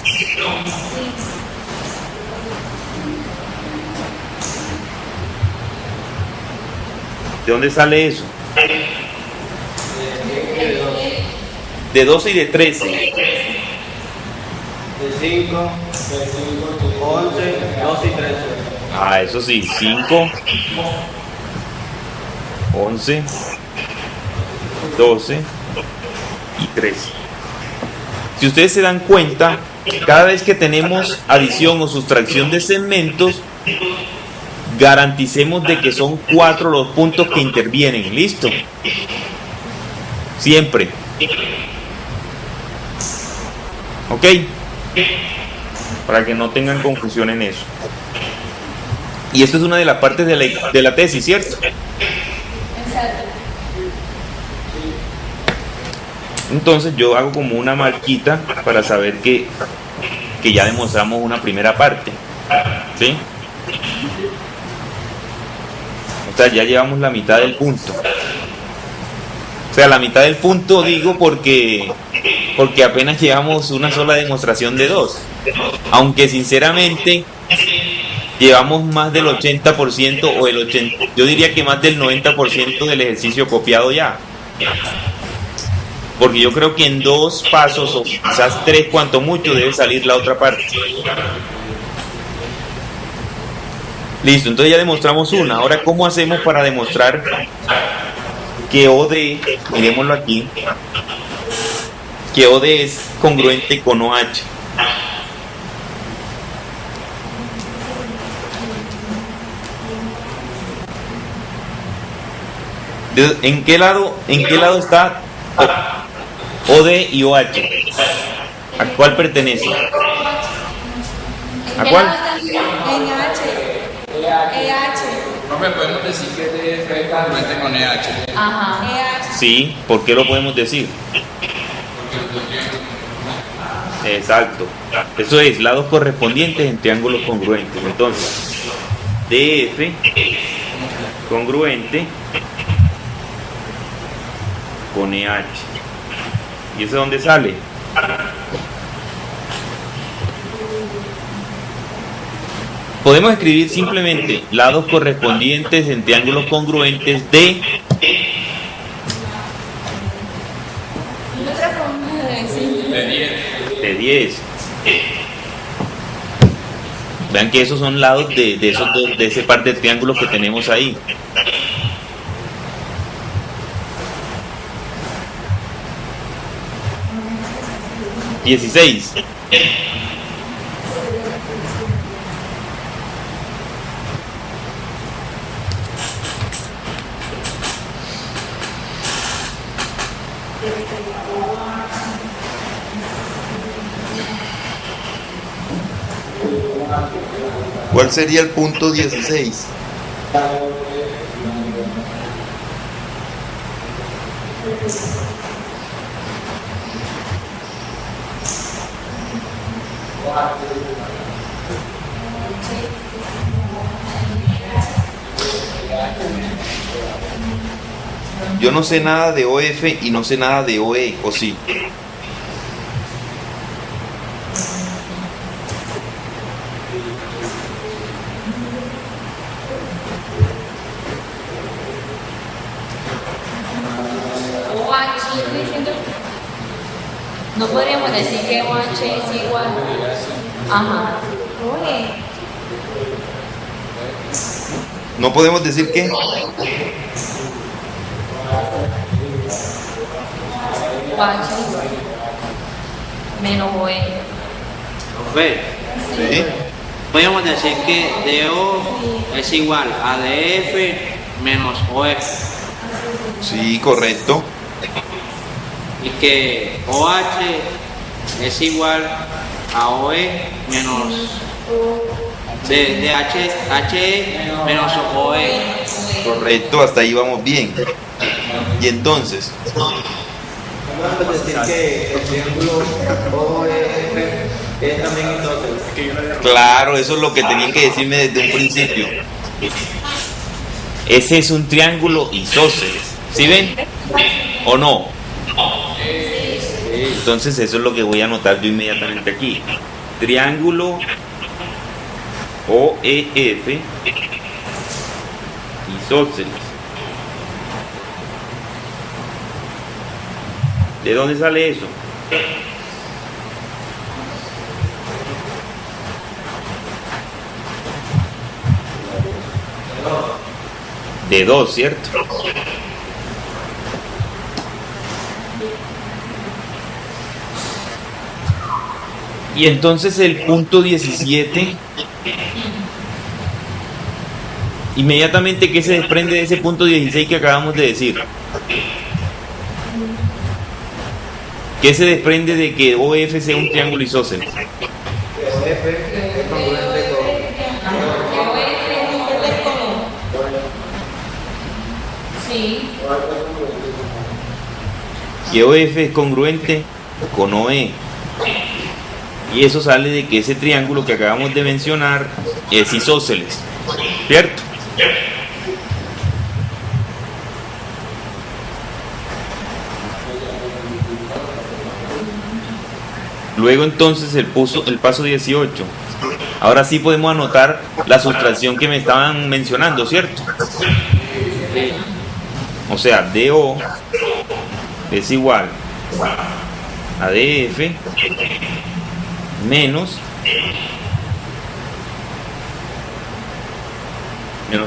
¿De dónde sale eso? De 12 y de 13. De 5, 11, 12 y 13. Ah, eso sí, 5, 11, 12 y 13. Si ustedes se dan cuenta, cada vez que tenemos adición o sustracción de segmentos, garanticemos de que son 4 los puntos que intervienen. ¿Listo? Siempre. ¿Ok? Para que no tengan confusión en eso. Y esto es una de las partes de la tesis, ¿cierto? Exacto. Entonces yo hago como una marquita para saber que ya demostramos una primera parte. ¿Sí? O sea, ya llevamos la mitad del punto. O sea, la mitad del punto digo porque apenas llevamos una sola demostración de 2. Aunque sinceramente llevamos más del 80% o el 80%, yo diría que más del 90% del ejercicio copiado ya. Porque yo creo que en 2 pasos o quizás 3 cuanto mucho debe salir la otra parte. Listo, entonces ya demostramos una. Ahora, ¿cómo hacemos para demostrar que OD, miremoslo aquí, que OD es congruente con OH? ¿En qué lado está OD y OH? ¿A cuál pertenece? ¿A cuál? En H. EH. Profe, podemos decir que DF es congruente con EH. Ajá. EH. Sí, ¿por qué lo podemos decir? Exacto. Eso es, lados correspondientes en triángulos congruentes. Entonces, DF congruente con EH. ¿Y eso dónde sale? Podemos escribir simplemente lados correspondientes en triángulos congruentes de... Otra forma de decir. De 10. de 10. Vean que esos son lados de esos de ese par de triángulos que tenemos ahí. ¿16? ¿Cuál sería el punto 16? Yo no sé nada de OF y no sé nada de OE, ¿o sí? No podríamos decir que OH es igual. Ajá. Oye. No podemos decir que OH menos OE. Ve, sí. podemos decir que DO es igual a DF menos OF Sí, correcto. y que OH es igual a OE menos de HE menos OE. Correcto, hasta ahí vamos bien. Y entonces, Podemos decir que el triángulo OEF es también isósceles. Claro, eso es lo que tenían que decirme desde un principio. Ese es un triángulo isósceles. ¿Sí ven? ¿O no? Entonces eso es lo que voy a anotar yo inmediatamente aquí. Triángulo OEF isósceles. ¿De dónde sale eso? De 2, ¿cierto? Y entonces el punto 17, inmediatamente, ¿qué se desprende de ese punto 16 que acabamos de decir? ¿Qué se desprende de que OF sea un triángulo isósceles? OF es congruente Sí. Que OF es congruente con OE. Y eso sale de que ese triángulo que acabamos de mencionar es isósceles, ¿cierto? Luego entonces el paso 18. Ahora sí podemos anotar la sustracción que me estaban mencionando, ¿cierto? O sea, DO es igual a DF menos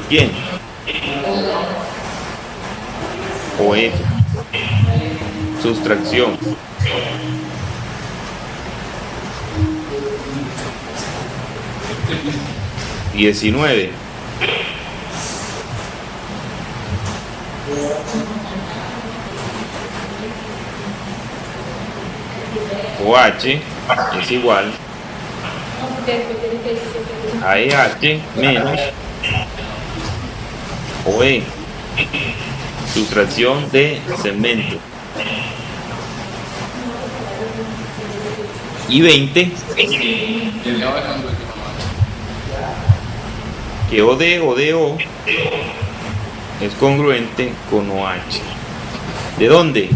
¿quién? OF. Sustracción. Y 19. OH es igual a EH menos OE, sustracción de segmento. Y 20, El de ahora es congruente con que OD o DO es congruente con OH. ¿De dónde?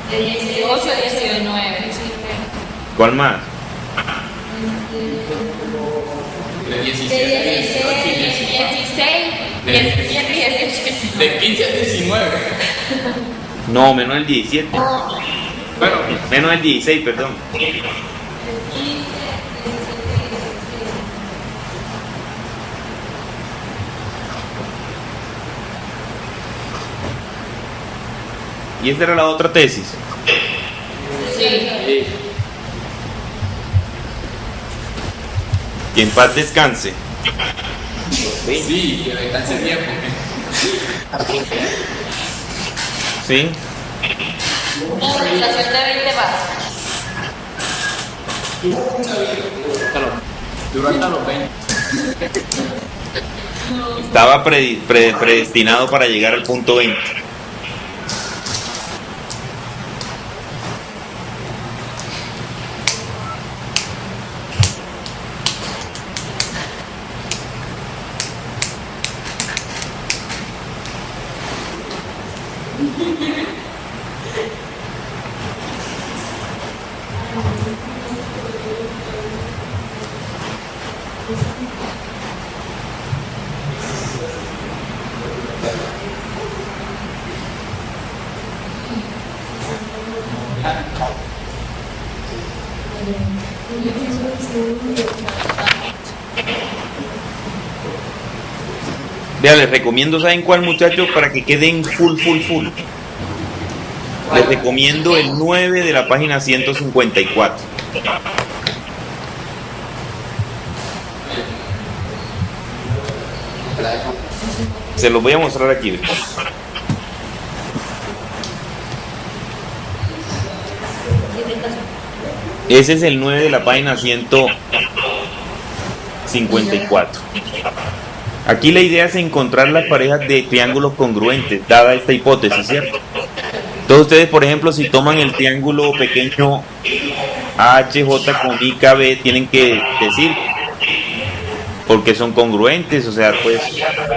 De 18 a 19. ¿Cuál más? De 17. De 16, 18. De 15 a 19. No, menos el 17. Bueno, Menos el 16, perdón. Y esta era la otra tesis. Sí. Que en paz descanse. sí, que descanse bien porque ¿Sí? Movilización de 20 pasos. duró hasta los 20. Estaba predestinado para llegar al punto 20. Vea, les recomiendo, ¿saben cuál, muchachos? Para que queden full. Les recomiendo el 9 de la página 154. Se los voy a mostrar aquí. Ese es el 9 de la página 154. Aquí la idea es encontrar las parejas de triángulos congruentes, dada esta hipótesis, ¿cierto? Entonces ustedes, por ejemplo, si toman el triángulo pequeño AHJ con IKB, tienen que decir porque son congruentes, o sea, pues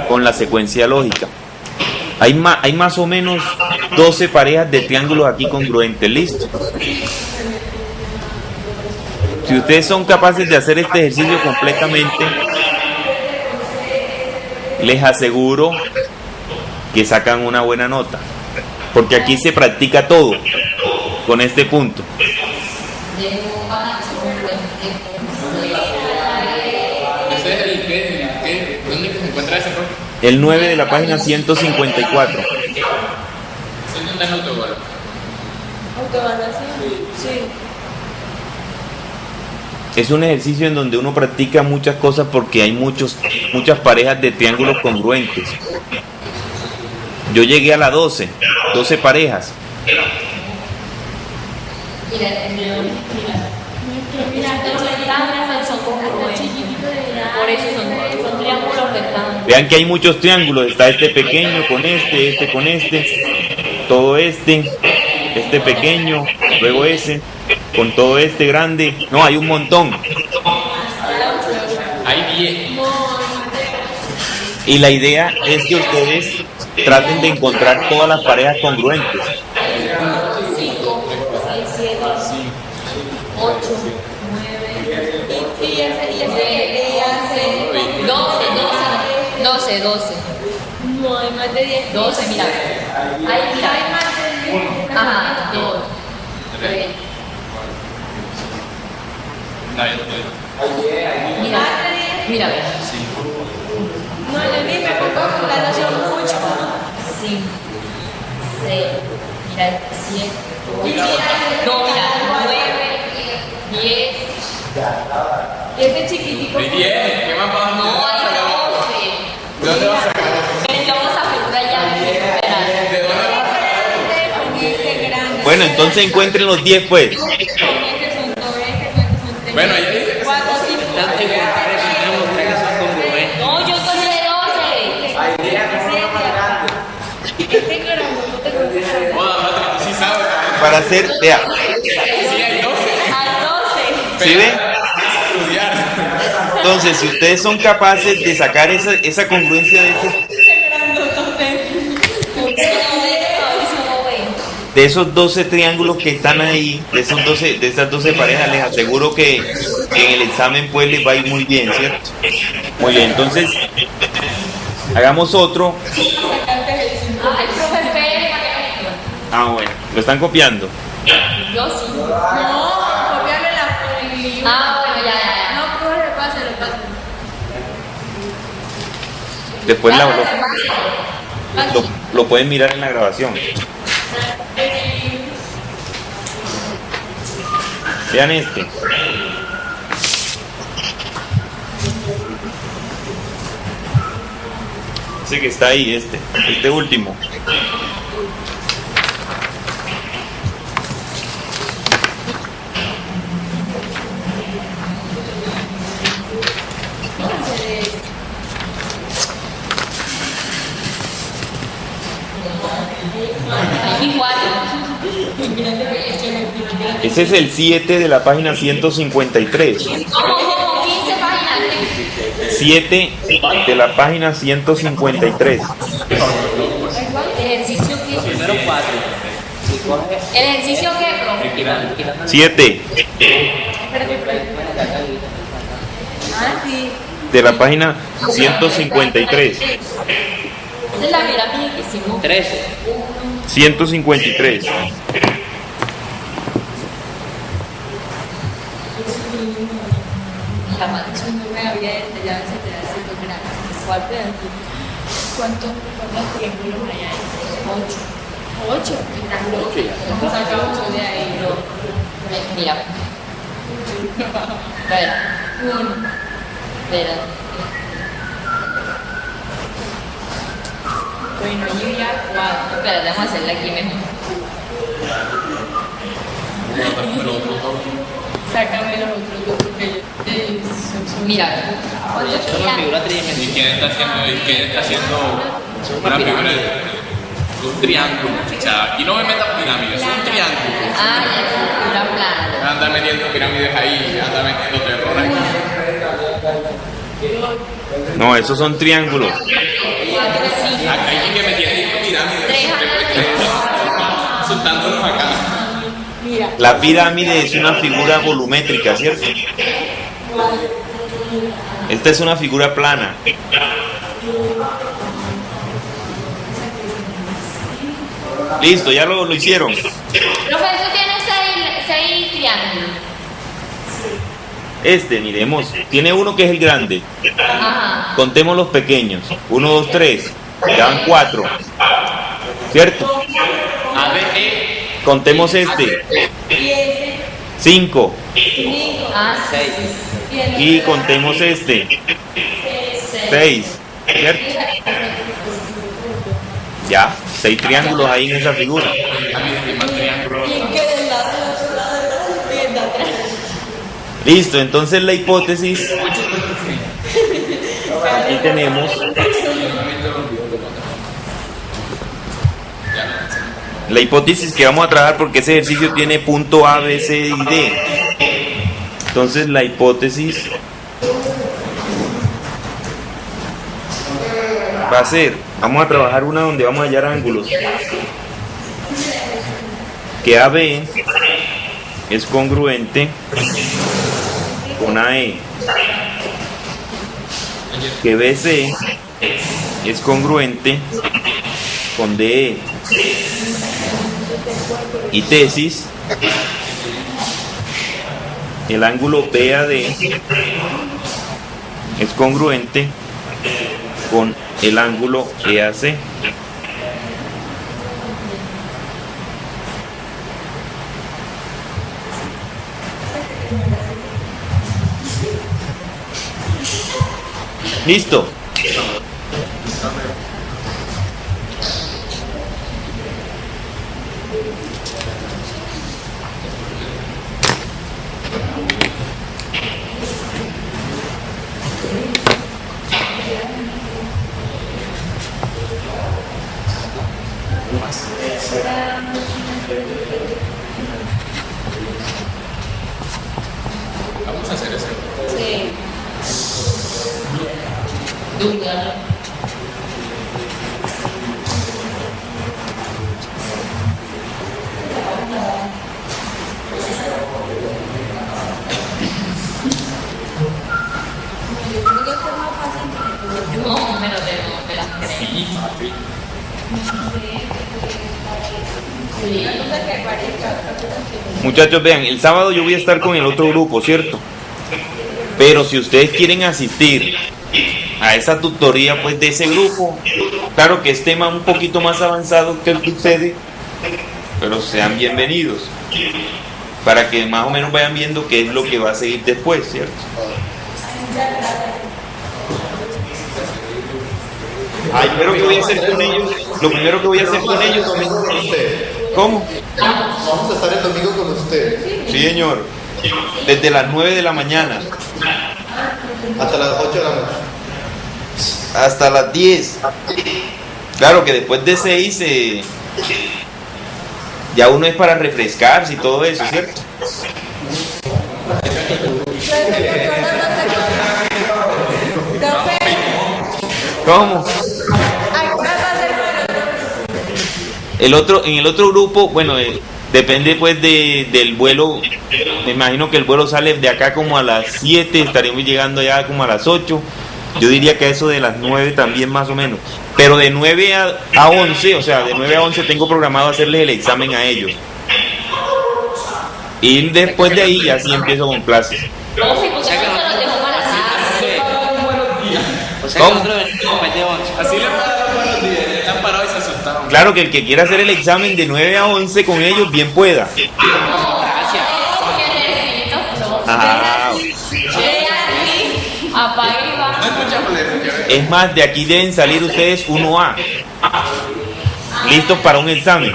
con la secuencia lógica. Hay más o menos 12 parejas de triángulos aquí congruentes, ¿listo? Si ustedes son capaces de hacer este ejercicio completamente, les aseguro que sacan una buena nota, porque aquí se practica todo con este punto. Ese es el que ¿dónde se encuentra ese profe? El 9 de la página 154. ¿Dónde está el autogol? Autoevaluación. Sí. Es un ejercicio en donde uno practica muchas cosas porque hay muchas parejas de triángulos congruentes. Yo llegué a la 12 parejas. Mira, los rectángulos son congruentes. Por eso son triángulos rectángulos. Vean que hay muchos triángulos. Está este pequeño con este con este, todo este pequeño, luego ese, con todo este grande. No, hay un montón. Hay 10. Y la idea es que ustedes traten de encontrar todas las parejas congruentes. 5, 6, 7, 8, 9, y hace 12. No, hay más de 10. 12, mira. Ahí, mira. Hay más de 10. Ajá, 2, 3. Mira, ve. No, le vi, me pongo la noción mucho. 5, 6, mira, 7, 8, no, mira, 9, 10. Y ese chiquitico. ¿Y 10? ¿Qué más pasa? No, hay 12. ¿De dónde vas a sacar? Vamos a figura ya. ¿De dónde vas a sacar? Bueno, entonces encuentren los 10 pues. Bueno, ya dije. Tanto encontrar eso, no mostrar que son congruentes. No, yo soy de 12. Hay días que son más grandes. Joda, Matri, tú sí sabes. Para hacer, vea, Sí, hay 12. A 12. ¿sí ven? Estudiar. Entonces, si ustedes son capaces de sacar esa congruencia de esos, de esos 12 triángulos que están ahí, de esas 12 parejas, les aseguro que en el examen pues les va a ir muy bien, ¿cierto? Muy bien, entonces hagamos otro. Ay, profe, espere, Ah, bueno, lo están copiando. yo sí. No, copiarle el libro. Ah, bueno, ya. No, profe, pásalo. Después Así. lo pueden mirar en la grabación. Vean este. Ese que está ahí, este último. Igual. Ese es el 7 de la página 153. ¿Cómo? 15 páginas. 7 de la página 153. ¿Ejercicio qué? Primero 4. ¿El ejercicio qué, profe? 7 Ah, sí. de la página 153. Esa es la pirámide que hicimos. 13. 153. Jamás no me había detallado ese pedacito. Gracias. ¿Cuál pedacito? ¿Cuántos triángulos hay ahí? 8. 8. Saca 8 de ahí. Mira. A ver. 1. Espera. Bueno, yo ya 4. Espera, vamos a hacerla aquí mejor. Sácame los otros dos porque mira, ¿cuántos Esto es una figura ¿Y tridimensional. quién está haciendo una figura de un triángulo? O sea, aquí no me metas pirámides, es un triángulo. Ah, ya, figura plana. Anda metiendo pirámides ahí, anda metiendo terror aquí. No, esos son triángulos. Sí. Acá hay que metiendo pirámides. Tres Soltándonos acá. La pirámide es una figura volumétrica, ¿cierto? Esta es una figura plana. Listo, ya lo hicieron. Profe, eso tiene 6 triángulos. Miremos, tiene uno que es el grande. Ajá. Contemos los pequeños. 1, 2, 3. Ya van 4. ¿Cierto? ABE. Contemos este. 5. Ah, 6. Y contemos este. 6. ¿Cierto? Ya, 6 triángulos ahí en esa figura. Listo, entonces la hipótesis. Aquí tenemos. La hipótesis que vamos a trabajar porque ese ejercicio tiene punto A, B, C y D. Entonces la hipótesis va a ser, vamos a trabajar una donde vamos a hallar ángulos. Que AB es congruente con AE. Que BC es congruente con DE. Y tesis, el ángulo BAD es congruente con el ángulo EAC. Listo. Vamos a hacer eso. sí. Duda. Muchachos, vean, el sábado yo voy a estar con el otro grupo, ¿cierto? Pero si ustedes quieren asistir a esa tutoría pues de ese grupo, claro que es tema un poquito más avanzado que el que ustedes, pero sean bienvenidos para que más o menos vayan viendo qué es lo que va a seguir después, ¿cierto? Lo primero que voy a hacer con ellos, ¿cómo? Vamos a estar el domingo con usted. Sí, señor, desde las 9 de la mañana Hasta las 8 de la noche. hasta las 10. Claro que después de 6 ya uno es para refrescarse y todo eso, ¿cierto? ¿Cómo? En el otro grupo, bueno, depende pues del vuelo. Me imagino que el vuelo sale de acá como a las 7, estaremos llegando ya como a las 8. Yo diría que eso de las 9 también más o menos. Pero de 9 a 11, o sea, de 9 a 11 tengo programado hacerles el examen a ellos. Y después de ahí ya sí empiezo con clases. O sea que nosotros dejamos para la tarde. O sea que ¿Cómo? nosotros venimos después de 11. Así le pararon buenos días, le han parado y se asustaron. Claro que el que quiera hacer el examen de 9 a 11 con ellos, bien pueda. Gracias. Ajá. Apague y baja. No escuchamos le Es más, de aquí deben salir ustedes 1A. Listos para un examen.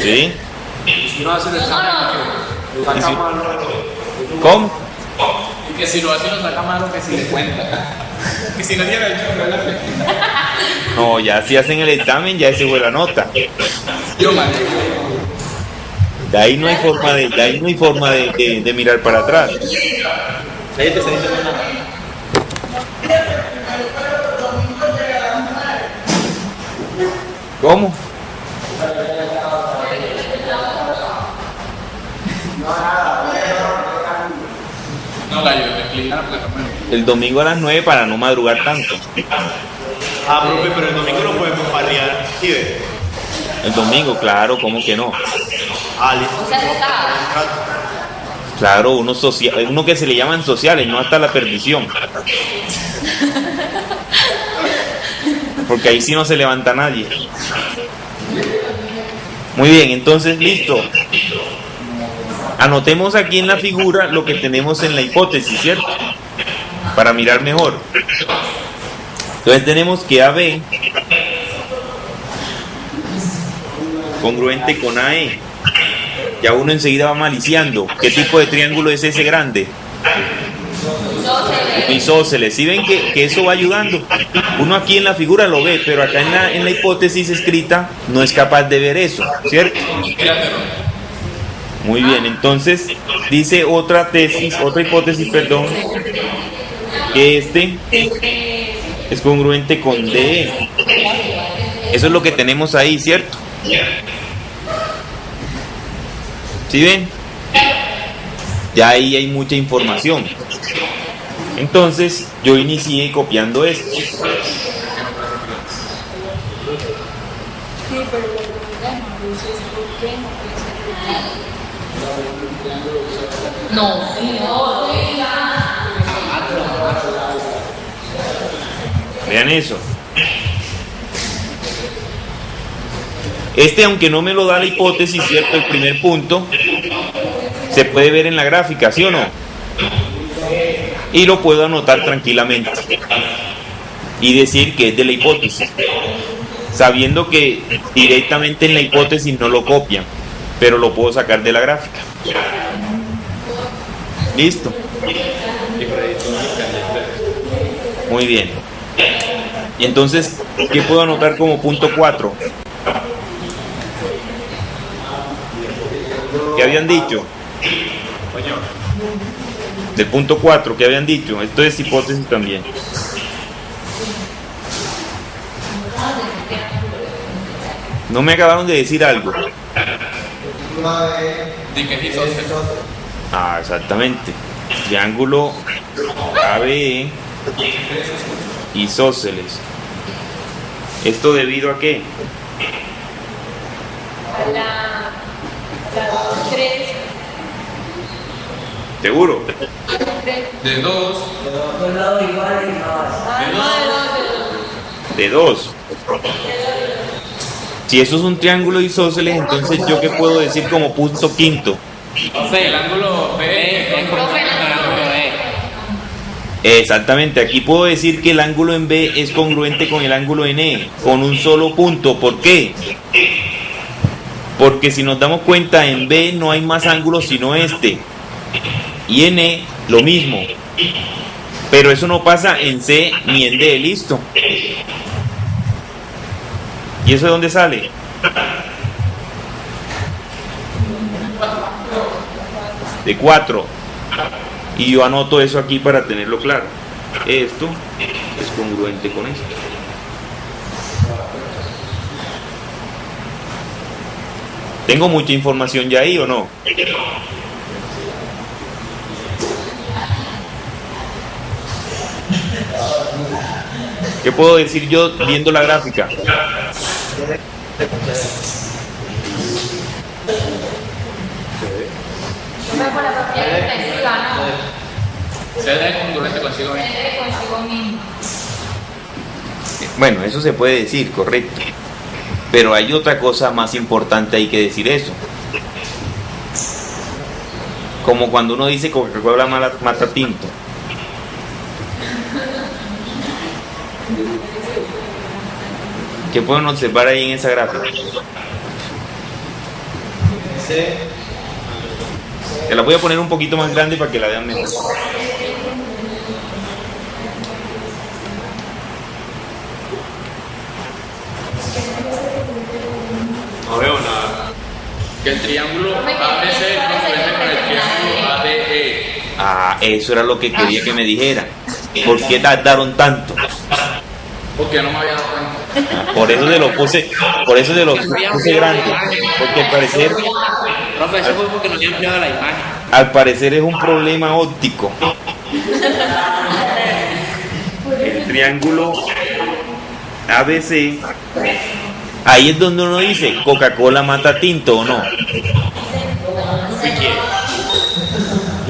¿Sí? no hace el examen, ¿Y si- ¿Cómo? y que si lo hace lo saca malo, que si le cuenta. Que si no tiene el No, ya si hacen el examen, ya ese fue la nota. yo mal. De ahí no hay forma de mirar para atrás. ¿Cómo? No, gallo, me explica la plataforma. El domingo a las 9 para no madrugar tanto. Profe, pero el domingo no podemos parrear. ¿Sí ve? El domingo, claro, ¿cómo que no? Listo. O sea, está. Claro, uno que se le llaman sociales, no hasta la perdición. Porque ahí sí no se levanta nadie. Muy bien, entonces listo. Anotemos aquí en la figura lo que tenemos en la hipótesis, ¿cierto? Para mirar mejor. Entonces tenemos que AB congruente con AE. Ya uno enseguida va maliciando. ¿Qué tipo de triángulo es ese grande? Isósceles. ¿Sí ven que eso va ayudando? Uno aquí en la figura lo ve, pero acá en la hipótesis escrita no es capaz de ver eso, ¿cierto? Muy bien, entonces dice otra hipótesis, perdón, que este es congruente con DE. Eso es lo que tenemos ahí, ¿cierto? ¿Sí ven? Ya ahí hay mucha información. Entonces yo inicié copiando esto. Sí, pero lo problema es por qué no puede ser no, Vean eso. Este, aunque no me lo da la hipótesis, ¿cierto? El primer punto se puede ver en la gráfica, ¿sí o no? Y lo puedo anotar tranquilamente y decir que es de la hipótesis, sabiendo que directamente en la hipótesis no lo copian, pero lo puedo sacar de la gráfica. ¿Listo? Muy bien. Y entonces, ¿qué puedo anotar como punto 4? ¿Qué habían dicho? Del punto 4, ¿qué habían dicho? Esto es hipótesis también. No me acabaron de decir algo. De que es isósceles. Exactamente. Triángulo ABE isósceles. ¿Esto debido a qué? La 3. ¿Seguro? 3. De 2. De 2. Si eso es un triángulo isósceles, entonces yo qué puedo decir como punto quinto. El ángulo B es congruente con el ángulo E. Exactamente, aquí puedo decir que el ángulo en B es congruente con el ángulo en E, con un solo punto. ¿Por qué? Porque si nos damos cuenta, en B no hay más ángulos sino este. Y en E lo mismo. Pero eso no pasa en C ni en D, listo. ¿Y eso de dónde sale? De 4. Y yo anoto eso aquí para tenerlo claro. Esto es congruente con esto. ¿Tengo mucha información ya ahí o no? ¿Qué puedo decir yo viendo la gráfica? CD es congruente consigo mismo. Bueno, eso se puede decir, correcto. Pero hay otra cosa más importante, hay que decir eso. Como cuando uno dice Coca-Cola mata tinto. ¿Qué pueden observar ahí en esa gráfica? Te la voy a poner un poquito más grande para que la vean mejor. No veo nada. Que el triángulo ABC es congruente con el triángulo ADE. Ah, eso era lo que quería que me dijera. ¿Por qué tardaron tanto? Porque no me había dado cuenta. Por eso te lo puse grande. Porque al parecer, Profe, eso fue porque no había ampliado la imagen. al parecer es un problema óptico. El triángulo ABC, ahí es donde uno dice Coca-Cola mata tinto o no.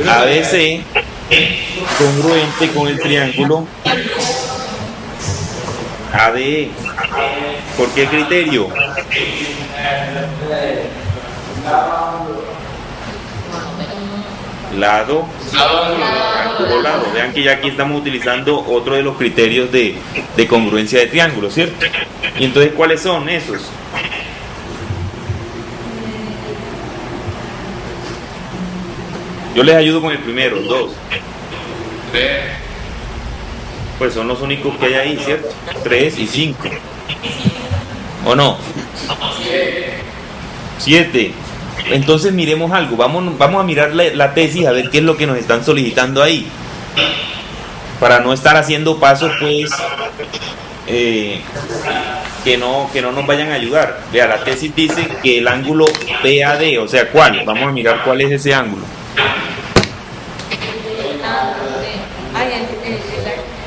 ABC congruente con el triángulo ADE. ¿Por qué criterio? Lado, ángulo, lado. Vean que ya aquí estamos utilizando otro de los criterios de congruencia de triángulo, ¿cierto? Y entonces, ¿cuáles son esos? Yo les ayudo con el primero, 2. 3. Pues son los únicos que hay ahí, ¿cierto? 3 y 5. ¿O no? 7. Entonces miremos algo. Vamos a mirar la tesis a ver qué es lo que nos están solicitando ahí. Para no estar haciendo pasos, pues, que no nos vayan a ayudar. Vea, la tesis dice que el ángulo BAD, o sea, ¿cuál? Vamos a mirar cuál es ese ángulo.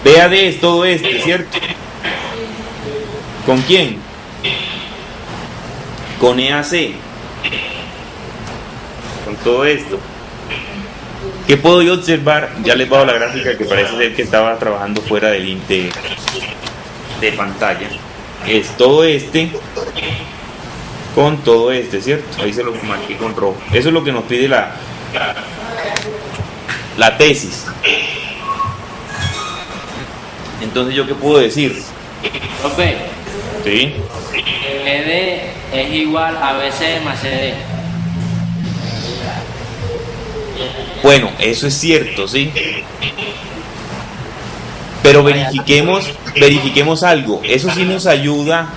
BAD es todo este, ¿cierto? ¿Con quién? Con EAC. Con todo esto. ¿Qué puedo yo observar? Ya les bajo la gráfica que parece ser que estaba trabajando fuera del de pantalla. Es todo este con todo este, ¿cierto? Ahí se lo marqué con rojo. Eso es lo que nos pide la tesis. Entonces, ¿yo qué puedo decir? Profe, ¿Sí? ED es igual a BC más CD. Bueno, eso es cierto, ¿sí? Pero verifiquemos algo. Eso sí nos ayuda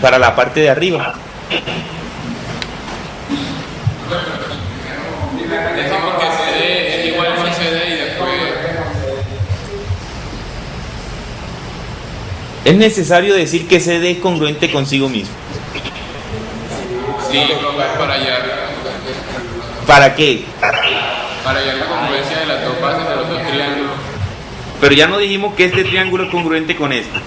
para la parte de arriba. Es porque CD es igual a CD y después. Es necesario decir que CD es congruente consigo mismo. Sí, para hallar. ¿Para qué? Para hallar la congruencia de las dos bases de los dos triángulos. Pero ya no dijimos que este triángulo es congruente con este.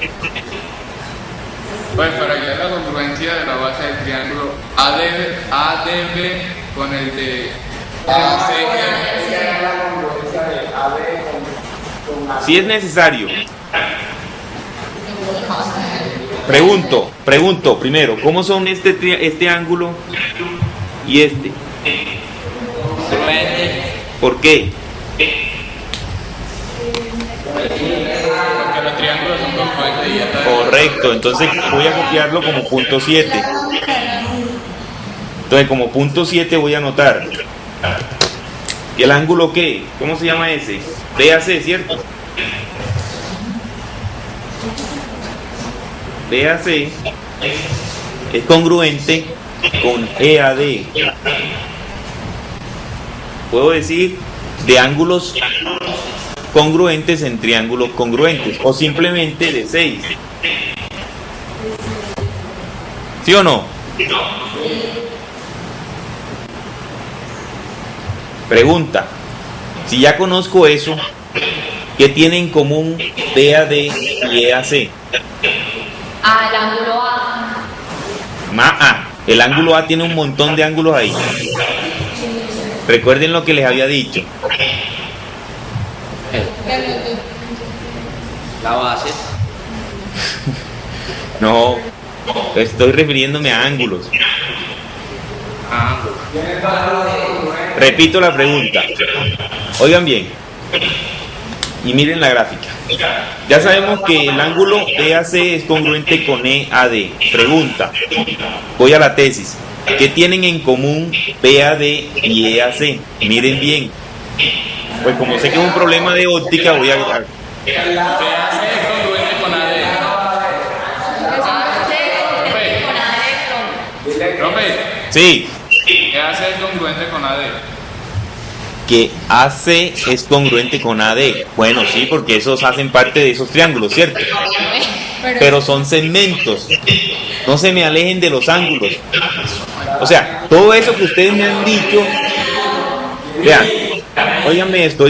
Pues para hallar la congruencia de la base del triángulo ADB con el de ACE. Si es necesario. Pregunto primero, ¿cómo son este ángulo y este? ¿Por qué? Porque los triángulos son congruentes y ya está. Correcto, entonces voy a copiarlo como punto 7. Entonces como punto 7 voy a anotar que el ángulo ¿qué? ¿Cómo se llama ese? BAC, ¿cierto? BAC es congruente con EAD. Puedo decir de ángulos congruentes en triángulos congruentes o simplemente de 6. ¿Sí o no? Pregunta, si ya conozco eso, ¿qué tiene en común BAD y EAC? El ángulo A. El ángulo A tiene un montón de ángulos ahí. Recuerden lo que les había dicho. La base. No, estoy refiriéndome a ángulos. Repito la pregunta. Oigan bien. Y miren la gráfica. Ya sabemos que el ángulo EAC es congruente con EAD. Pregunta. Voy a la tesis. ¿Qué tienen en común BAD y EAC? Miren bien. Pues como sé que es un problema de óptica, voy a... BAC es congruente con AD. Profe, Sí, EAC es congruente con AD. que AC es congruente con AD. Bueno, sí, porque esos hacen parte de esos triángulos, ¿cierto? Pero son segmentos. No se me alejen de los ángulos. O sea, todo eso que ustedes me han dicho, vean, óiganme esto,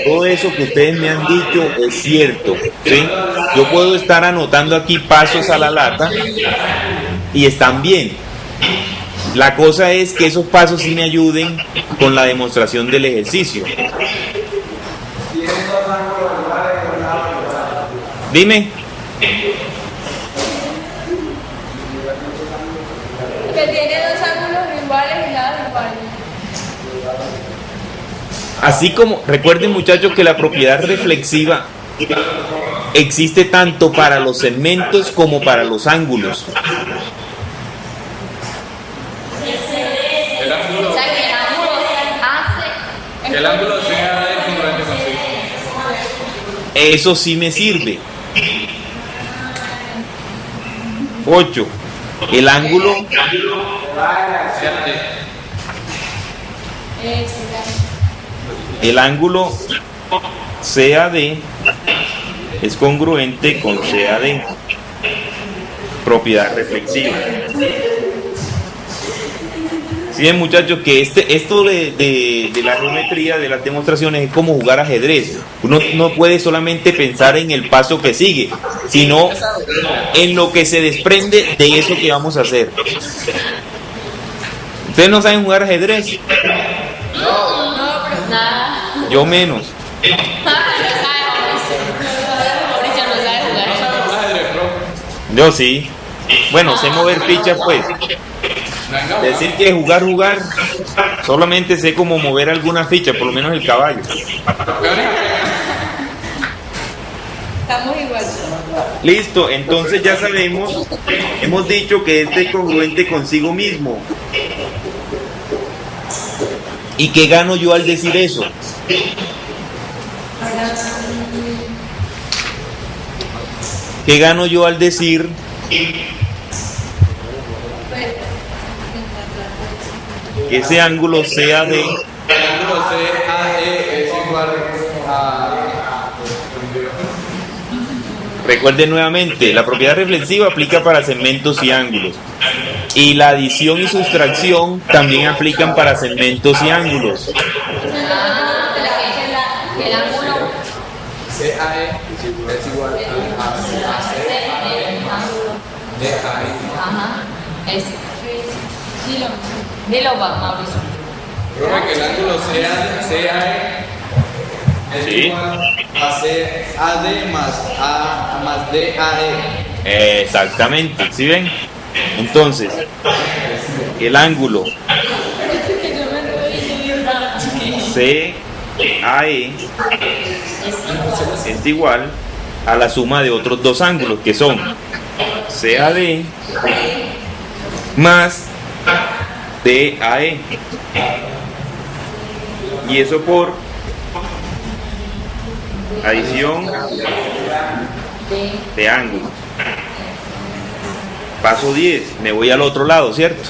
todo eso que ustedes me han dicho es cierto, ¿sí? Yo puedo estar anotando aquí pasos a la lata y están bien. La cosa es que esos pasos sí me ayuden con la demostración del ejercicio. Dime. Que tiene dos ángulos iguales y lados iguales. Así como, recuerden muchachos que la propiedad reflexiva existe tanto para los segmentos como para los ángulos. O sea, que el ángulo hace. El ángulo CAD es congruente con sí. Eso sí me sirve. 8. El ángulo CAD es congruente con CAD. Propiedad reflexiva. Sí, muchachos, que esto de la geometría, de las demostraciones, es como jugar ajedrez. Uno no puede solamente pensar en el paso que sigue, sino en lo que se desprende de eso que vamos a hacer. ¿Ustedes no saben jugar ajedrez? Nada. Yo menos. Mauricio no sabe jugar. Yo sí. Bueno, sé mover fichas, pues. Decir que jugar, solamente sé cómo mover algunas fichas, por lo menos el caballo. Estamos igual. Listo, entonces ya sabemos, hemos dicho que este es congruente consigo mismo. ¿Y qué gano yo al decir eso? ¿Qué gano yo al decir que ese ángulo sea de... El ángulo CAE es igual a... Recuerden nuevamente, la propiedad reflexiva aplica para segmentos y ángulos. Y la adición y sustracción también aplican para segmentos y ángulos. El ángulo CAE es igual a ajá, es Dilo, va, Mauricio. Profe, que el ángulo CAE es Sí. igual a CAD más A más DAE. Exactamente, ¿sí ven? Entonces, el ángulo CAE es igual a la suma de otros dos ángulos que son CAD más DAE. Y eso por adición de ángulos. Paso 10, me voy al otro lado, ¿cierto?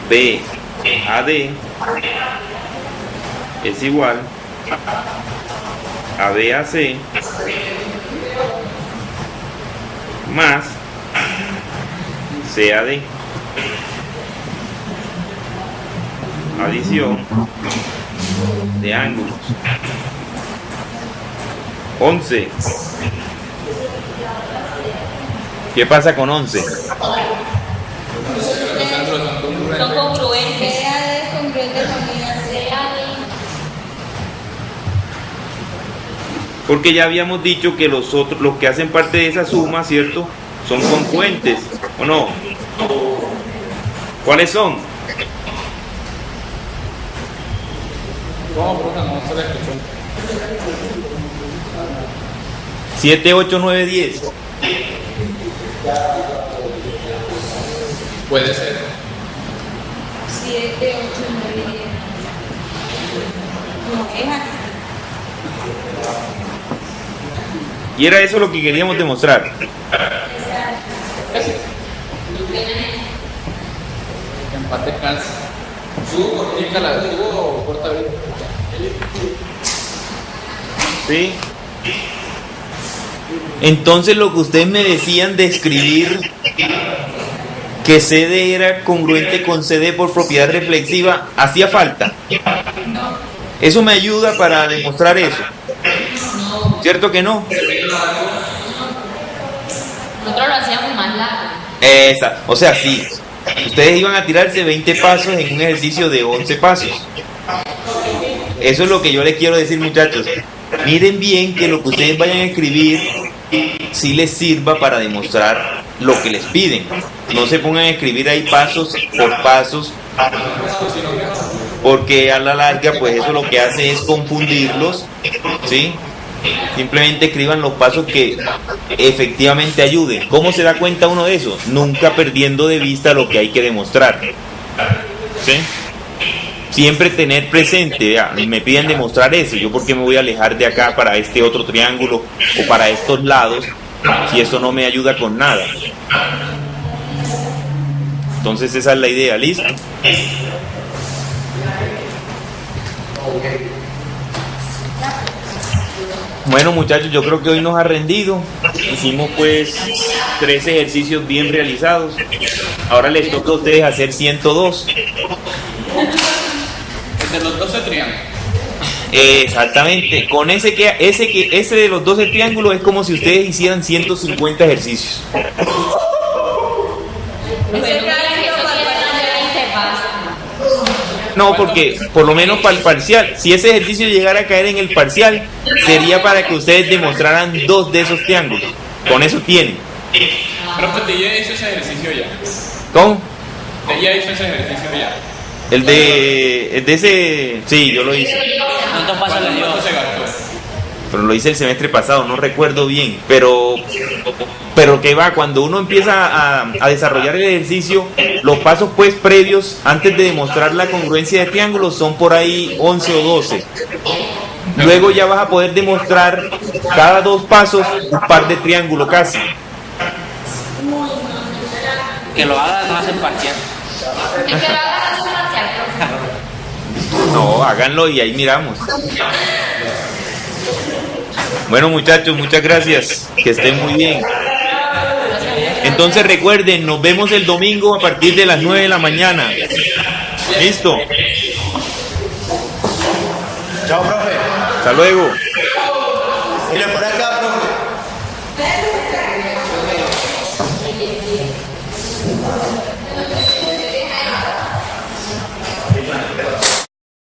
BAD es igual a BAC más CAD. Adición de ángulos. 11. ¿Qué pasa con 11? Son congruentes. CAD es congruente con IAD. Porque ya habíamos dicho que los otros, los que hacen parte de esa suma, ¿cierto? Son congruentes, ¿o no? ¿Cuáles son? ¿Cómo, profe? No se le escuchó. 7, 8, 9, 10. Puede ser. 7, 8, 9, 10. No, es así. Y era eso lo que queríamos demostrar. Que en paz descanse. ¿Tuvo cortica la tuvo corta vida? ¿Sí? Entonces lo que ustedes me decían de escribir que CD era congruente con CD por propiedad reflexiva, ¿hacía falta? Eso me ayuda para demostrar eso. ¿Cierto que no? Nosotros lo hacíamos más largo. O sea, sí. Ustedes iban a tirarse 20 pasos en un ejercicio de 11 pasos. Eso es lo que yo les quiero decir, muchachos. Miren bien que lo que ustedes vayan a escribir sí les sirva para demostrar lo que les piden. No se pongan a escribir ahí pasos por pasos, porque a la larga pues eso lo que hace es confundirlos, ¿sí? Simplemente escriban los pasos que efectivamente ayuden. ¿Cómo se da cuenta uno de eso? Nunca perdiendo de vista lo que hay que demostrar, ¿sí? Siempre tener presente, me piden demostrar eso, yo por qué me voy a alejar de acá para este otro triángulo o para estos lados si eso no me ayuda con nada. Entonces esa es la idea, ¿listo? Bueno, muchachos, yo creo que hoy nos ha rendido. Hicimos pues 3 ejercicios bien realizados. Ahora les toca a ustedes hacer 102. De los 12 triángulos. Exactamente. Con ese de los 12 triángulos es como si ustedes hicieran 150 ejercicios. No, porque por lo menos para el parcial, si ese ejercicio llegara a caer en el parcial, sería para que ustedes demostraran 2 de esos triángulos. Con eso tienen. Pero pues ya hizo ese ejercicio ya. ¿Cómo? Ya hizo ese ejercicio ya. El de ese, sí, yo lo hice. ¿Cuántos pasos le dio? ¿Cuánto se gastó? Pero lo hice el semestre pasado, no recuerdo bien. Pero que va, cuando uno empieza a desarrollar el ejercicio, los pasos pues previos, antes de demostrar la congruencia de triángulos, son por ahí 11 o 12. Luego ya vas a poder demostrar cada 2 pasos un par de triángulos casi. Que lo haga más en parcial. Es que lo hagan así parcial, No, háganlo y ahí miramos. Bueno, muchachos, muchas gracias. Que estén muy bien. Entonces recuerden, nos vemos el domingo a partir de las 9 de la mañana. ¿Listo? Chao, profe. Hasta luego. Mire por acá, profe.